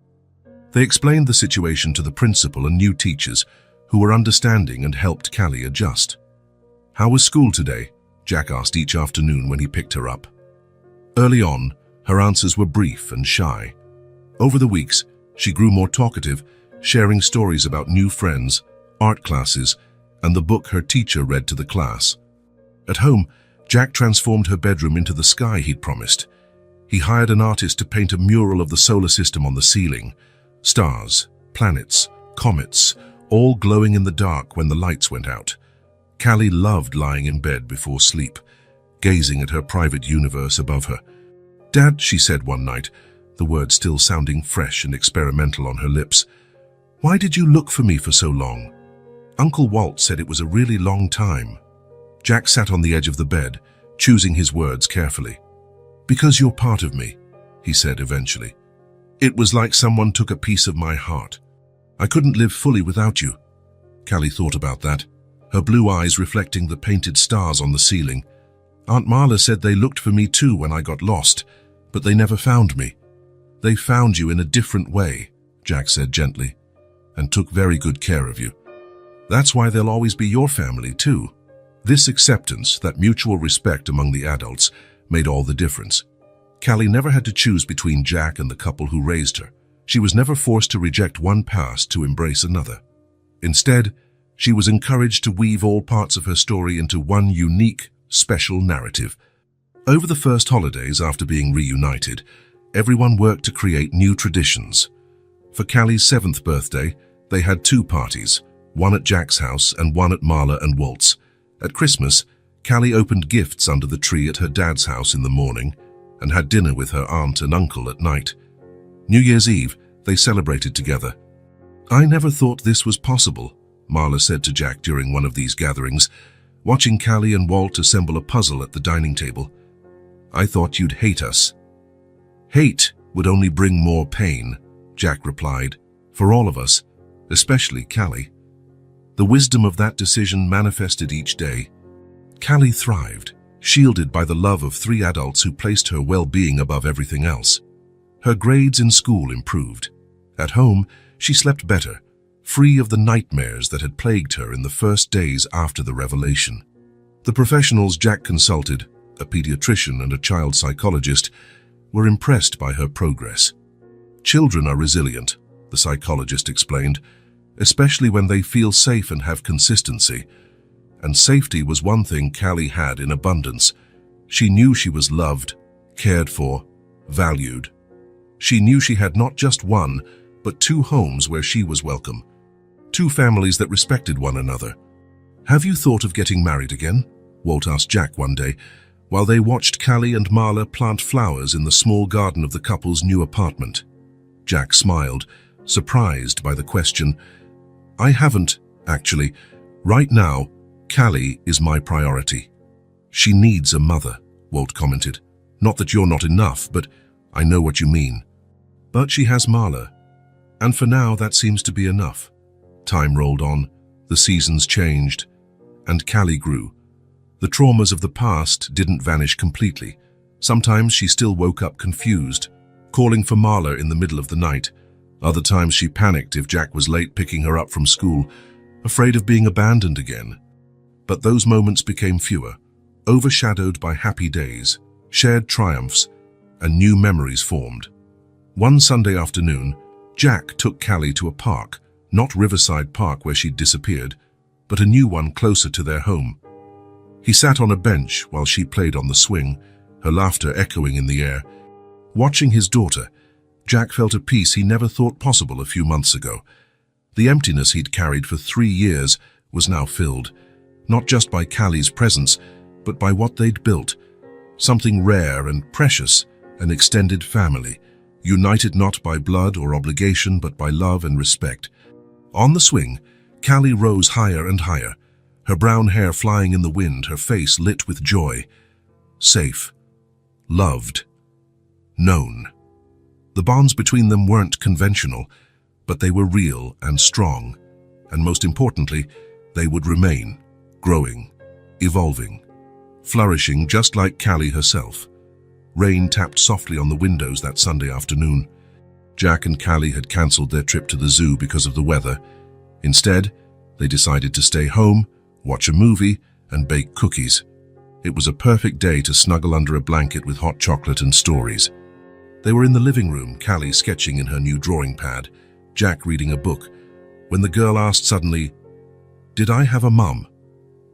They explained the situation to the principal and new teachers, who were understanding and helped Callie adjust. "How was school today?" Jack asked each afternoon when he picked her up. Early on, her answers were brief and shy. Over the weeks, she grew more talkative, sharing stories about new friends, art classes, and the book her teacher read to the class. At home, Jack transformed her bedroom into the sky he'd promised. He hired an artist to paint a mural of the solar system on the ceiling. Stars, planets, comets, all glowing in the dark when the lights went out. Callie loved lying in bed before sleep, gazing at her private universe above her. "Dad," she said one night, the words still sounding fresh and experimental on her lips, "why did you look for me for so long?" "Uncle Walt said it was a really long time." Jack sat on the edge of the bed, choosing his words carefully. "Because you're part of me," he said eventually. "It was like someone took a piece of my heart. I couldn't live fully without you." Callie thought about that, her blue eyes reflecting the painted stars on the ceiling. "Aunt Marla said they looked for me too when I got lost, but they never found me." "They found you in a different way," Jack said gently, "and took very good care of you. That's why they'll always be your family too." This acceptance, that mutual respect among the adults, made all the difference. Callie never had to choose between Jack and the couple who raised her. She was never forced to reject one past to embrace another. Instead, she was encouraged to weave all parts of her story into one unique, special narrative. Over the first holidays after being reunited, everyone worked to create new traditions. For Callie's 7th birthday, they had 2 parties, one at Jack's house and one at Marla and Walt's. At Christmas, Callie opened gifts under the tree at her dad's house in the morning and had dinner with her aunt and uncle at night. New Year's Eve, they celebrated together. "I never thought this was possible," Marla said to Jack during one of these gatherings, watching Callie and Walt assemble a puzzle at the dining table. "I thought you'd hate us." "Hate would only bring more pain," Jack replied, "for all of us, especially Callie." The wisdom of that decision manifested each day. Callie thrived, shielded by the love of 3 adults who placed her well-being above everything else. Her grades in school improved. At home, she slept better, free of the nightmares that had plagued her in the first days after the revelation. The professionals Jack consulted, a pediatrician and a child psychologist, were impressed by her progress. "Children are resilient," the psychologist explained, "especially when they feel safe and have consistency." And safety was one thing Callie had in abundance. She knew she was loved, cared for, valued. She knew she had not just one, but 2 homes where she was welcome. 2 families that respected one another. "Have you thought of getting married again?" Walt asked Jack one day, while they watched Callie and Marla plant flowers in the small garden of the couple's new apartment. Jack smiled, surprised by the question. "I haven't, actually. Right now, Callie is my priority." "She needs a mother," Walt commented. "Not that you're not enough, but I know what you mean." "But she has Marla, and for now that seems to be enough." Time rolled on, the seasons changed, and Callie grew. The traumas of the past didn't vanish completely. Sometimes she still woke up confused, calling for Marla in the middle of the night. Other times she panicked if Jack was late picking her up from school, afraid of being abandoned again. But those moments became fewer, overshadowed by happy days, shared triumphs, and new memories formed. One Sunday afternoon, Jack took Callie to a park, not Riverside Park where she'd disappeared, but a new one closer to their home. He sat on a bench while she played on the swing, her laughter echoing in the air. Watching his daughter, Jack felt a peace he never thought possible a few months ago. The emptiness he'd carried for 3 years was now filled, not just by Callie's presence, but by what they'd built. Something rare and precious, an extended family, united not by blood or obligation, but by love and respect. On the swing, Callie rose higher and higher, her brown hair flying in the wind, her face lit with joy. Safe, loved, known. The bonds between them weren't conventional, but they were real and strong, and most importantly, they would remain, growing, evolving. flourishing just like Callie herself. Rain tapped softly on the windows that Sunday afternoon. Jack and Callie had cancelled their trip to the zoo because of the weather. Instead, they decided to stay home, watch a movie, and bake cookies. It was a perfect day to snuggle under a blanket with hot chocolate and stories. They were in the living room, Callie sketching in her new drawing pad, Jack reading a book, when the girl asked suddenly, "Did I have a mum?"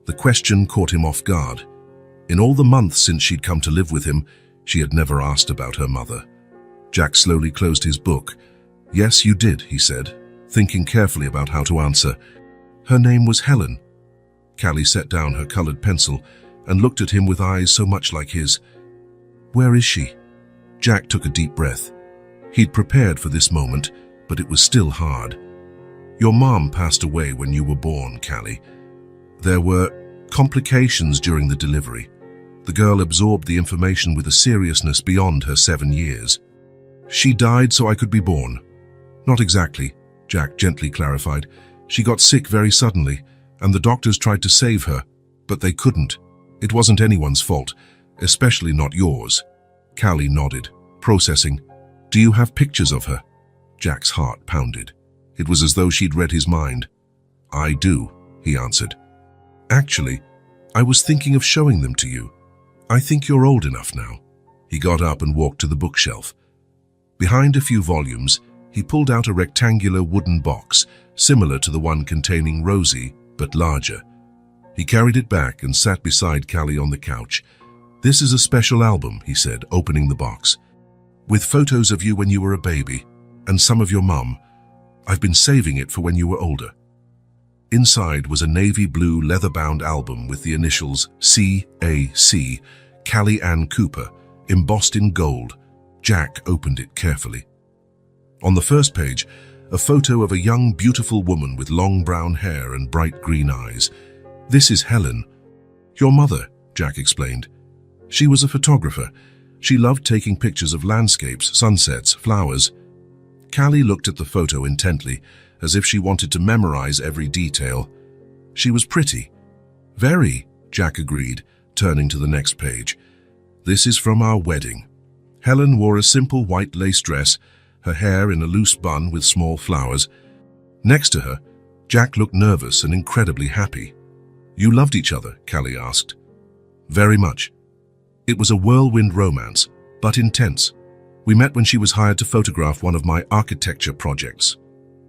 The question caught him off guard. In all the months since she'd come to live with him, she had never asked about her mother. Jack slowly closed his book. "Yes, you did," he said, thinking carefully about how to answer. "Her name was Helen." Callie set down her colored pencil and looked at him with eyes so much like his. "Where is she?" Jack took a deep breath. He'd prepared for this moment, but it was still hard. "Your mom passed away when you were born, Callie. There were complications during the delivery." The girl absorbed the information with a seriousness beyond her 7 years. "She died so I could be born." "Not exactly," Jack gently clarified. "She got sick very suddenly, and the doctors tried to save her, but they couldn't. It wasn't anyone's fault, especially not yours." Callie nodded, processing. "Do you have pictures of her?" Jack's heart pounded. It was as though she'd read his mind. "I do," he answered. "Actually, I was thinking of showing them to you. I think you're old enough now." He got up and walked to the bookshelf. Behind a few volumes, he pulled out a rectangular wooden box, similar to the one containing Rosie, but larger. He carried it back and sat beside Callie on the couch. "This is a special album," he said, opening the box, "with photos of you when you were a baby, and some of your mum. I've been saving it for when you were older." Inside was a navy blue leather-bound album with the initials C.A.C., Callie Ann Cooper, embossed in gold. Jack opened it carefully. On the first page, a photo of a young, beautiful woman with long brown hair and bright green eyes. "This is Helen." "Your mother," Jack explained. "She was a photographer. She loved taking pictures of landscapes, sunsets, flowers." Callie looked at the photo intently, as if she wanted to memorize every detail. "She was pretty." "Very," Jack agreed, turning to the next page. "This is from our wedding." Helen wore a simple white lace dress, her hair in a loose bun with small flowers. Next to her, Jack looked nervous and incredibly happy. "You loved each other?" Callie asked. "Very much. It was a whirlwind romance, but intense. We met when she was hired to photograph one of my architecture projects.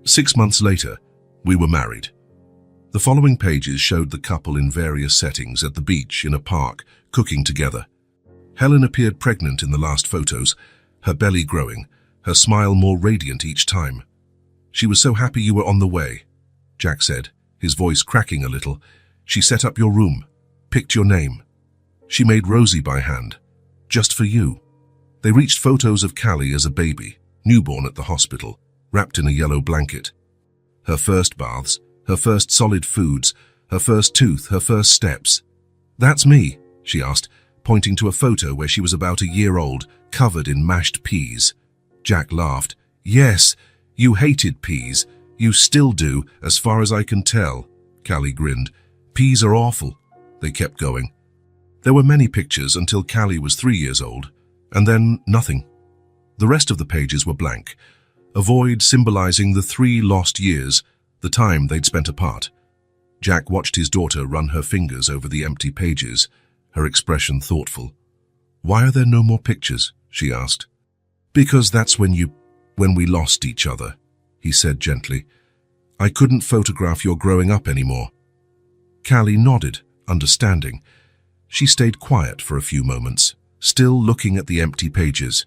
6 months later, we were married." The following pages showed the couple in various settings at the beach, in a park, cooking together. Helen appeared pregnant in the last photos, her belly growing, her smile more radiant each time. "She was so happy you were on the way," Jack said, his voice cracking a little. "She set up your room, picked your name. She made Rosie by hand, just for you." They reached photos of Callie as a baby, newborn at the hospital, wrapped in a yellow blanket. Her first baths, her first solid foods, her first tooth, her first steps. "That's me," she asked, pointing to a photo where she was about a year old, covered in mashed peas. Jack laughed. "Yes, you hated peas. You still do, as far as I can tell." Callie grinned. "Peas are awful." They kept going. There were many pictures until Callie was 3 years old, and then nothing. The rest of the pages were blank, a void symbolizing the 3 lost years, the time they'd spent apart. Jack watched his daughter run her fingers over the empty pages, her expression thoughtful. "Why are there no more pictures?" she asked. "Because that's when we lost each other," he said gently. "I couldn't photograph your growing up anymore." Callie nodded, understanding. She stayed quiet for a few moments, still looking at the empty pages.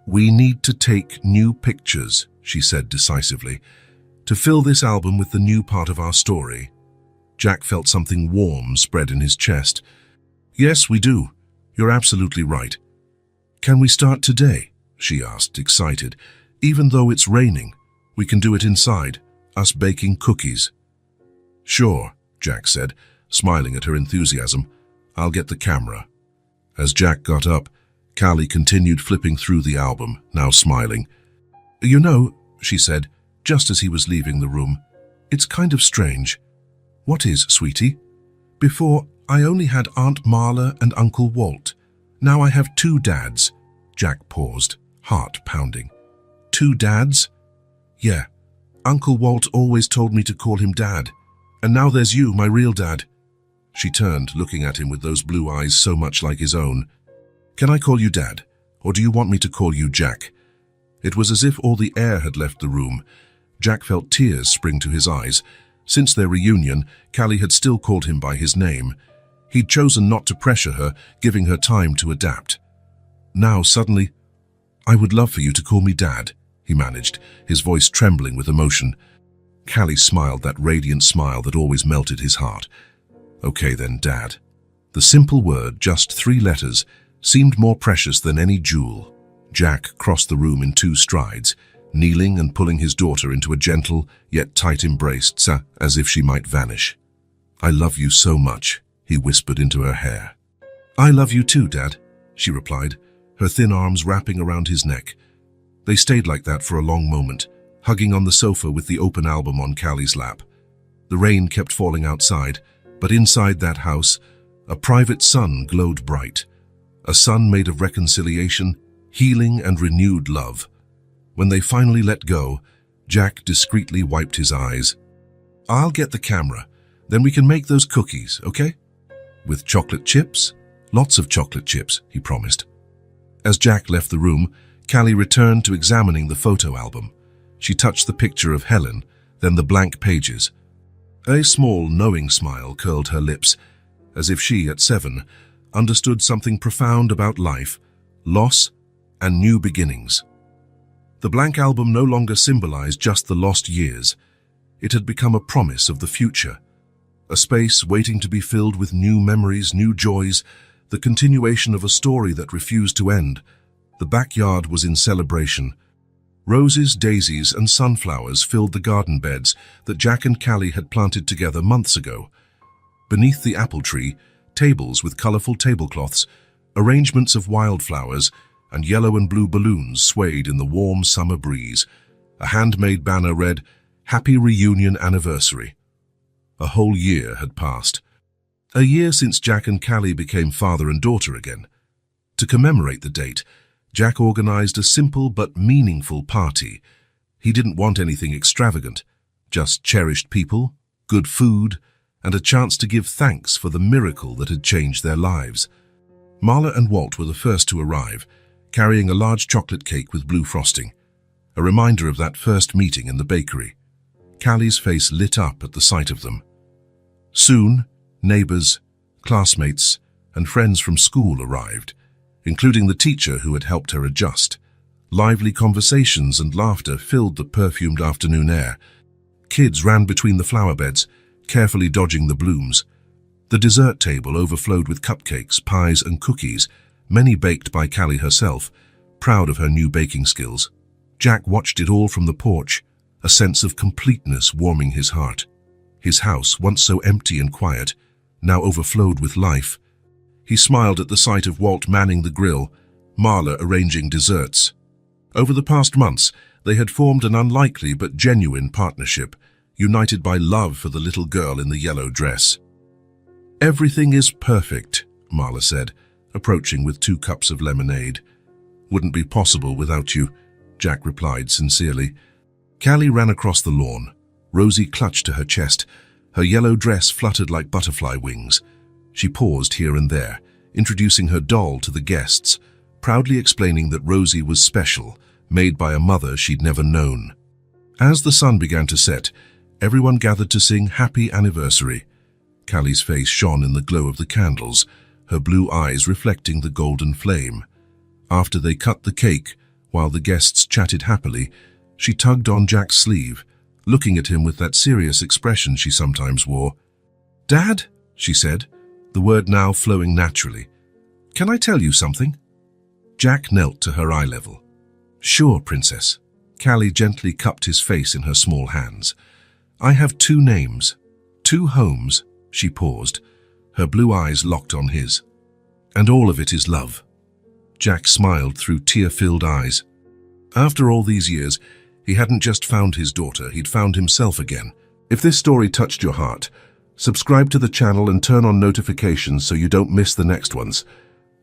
"We need to take new pictures," she said decisively, "to fill this album with the new part of our story." Jack felt something warm spread in his chest. "Yes, we do. You're absolutely right." "Can we start today?" she asked, excited. "Even though it's raining, we can do it inside, us baking cookies." "Sure," Jack said, smiling at her enthusiasm. "I'll get the camera." As Jack got up, Callie continued flipping through the album, now smiling. "You know," she said, just as he was leaving the room, "it's kind of strange." "What is, sweetie?" "Before, I only had Aunt Marla and Uncle Walt. Now I have two dads. Jack paused, heart pounding. Two dads? Yeah. Uncle Walt always told me to call him Dad. And now there's you, my real dad. She turned, looking at him with those blue eyes so much like his own. Can I call you Dad, or do you want me to call you Jack? It was as if all the air had left the room. Jack felt tears spring to his eyes. Since their reunion, Callie had still called him by his name. He'd chosen not to pressure her, giving her time to adapt. Now, suddenly, I would love for you to call me Dad, he managed, his voice trembling with emotion. Callie smiled that radiant smile that always melted his heart. Okay then, Dad. The simple word, just 3 letters, seemed more precious than any jewel. Jack crossed the room in 2 strides, kneeling and pulling his daughter into a gentle, yet tight embrace, as if she might vanish. I love you so much, he whispered into her hair. I love you too, Dad, she replied, her thin arms wrapping around his neck. They stayed like that for a long moment, hugging on the sofa with the open album on Callie's lap. The rain kept falling outside, but inside that house, a private sun glowed bright. A sun made of reconciliation, healing and renewed love. When they finally let go, Jack discreetly wiped his eyes. I'll get the camera, then we can make those cookies, okay? With chocolate chips? Lots of chocolate chips, he promised. As Jack left the room, Callie returned to examining the photo album. She touched the picture of Helen, then the blank pages. A small, knowing smile curled her lips, as if she, at 7, understood something profound about life, loss, and new beginnings. The blank album no longer symbolized just the lost years. It had become a promise of the future, a space waiting to be filled with new memories, new joys, the continuation of a story that refused to end. The backyard was in celebration. Roses, daisies, and sunflowers filled the garden beds that Jack and Callie had planted together months ago. Beneath the apple tree, tables with colorful tablecloths, arrangements of wildflowers, and yellow and blue balloons swayed in the warm summer breeze. A handmade banner read, "Happy Reunion Anniversary." A whole year had passed. A year since Jack and Callie became father and daughter again. To commemorate the date, Jack organized a simple but meaningful party. He didn't want anything extravagant, just cherished people, good food, and a chance to give thanks for the miracle that had changed their lives. Marla and Walt were the first to arrive, carrying a large chocolate cake with blue frosting, a reminder of that first meeting in the bakery. Callie's face lit up at the sight of them. Soon, neighbors, classmates, and friends from school arrived, including the teacher who had helped her adjust. Lively conversations and laughter filled the perfumed afternoon air. Kids ran between the flower beds, carefully dodging the blooms. The dessert table overflowed with cupcakes, pies, and cookies, many baked by Callie herself, proud of her new baking skills. Jack watched it all from the porch, a sense of completeness warming his heart. His house, once so empty and quiet, now overflowed with life. He smiled at the sight of Walt manning the grill, Marla arranging desserts. Over the past months, they had formed an unlikely but genuine partnership, united by love for the little girl in the yellow dress. Everything is perfect, Marla said, approaching with 2 cups of lemonade. Wouldn't be possible without you, Jack replied sincerely. Callie ran across the lawn. Rosie clutched to her chest. Her yellow dress fluttered like butterfly wings. She paused here and there, introducing her doll to the guests, proudly explaining that Rosie was special, made by a mother she'd never known. As the sun began to set, everyone gathered to sing Happy Anniversary. Callie's face shone in the glow of the candles, her blue eyes reflecting the golden flame. After they cut the cake, while the guests chatted happily, she tugged on Jack's sleeve, looking at him with that serious expression she sometimes wore. "Dad," she said, the word now flowing naturally. "Can I tell you something?" Jack knelt to her eye level. "Sure, Princess." Callie gently cupped his face in her small hands. "I have 2 names, 2 homes." She paused, her blue eyes locked on his. "And all of it is love." Jack smiled through tear-filled eyes. After all these years, he hadn't just found his daughter, he'd found himself again. If this story touched your heart, Subscribe to the channel and turn on notifications so you don't miss the next ones.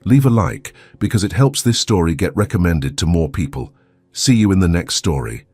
Leave a like because it helps this story get recommended to more people. See you in the next story.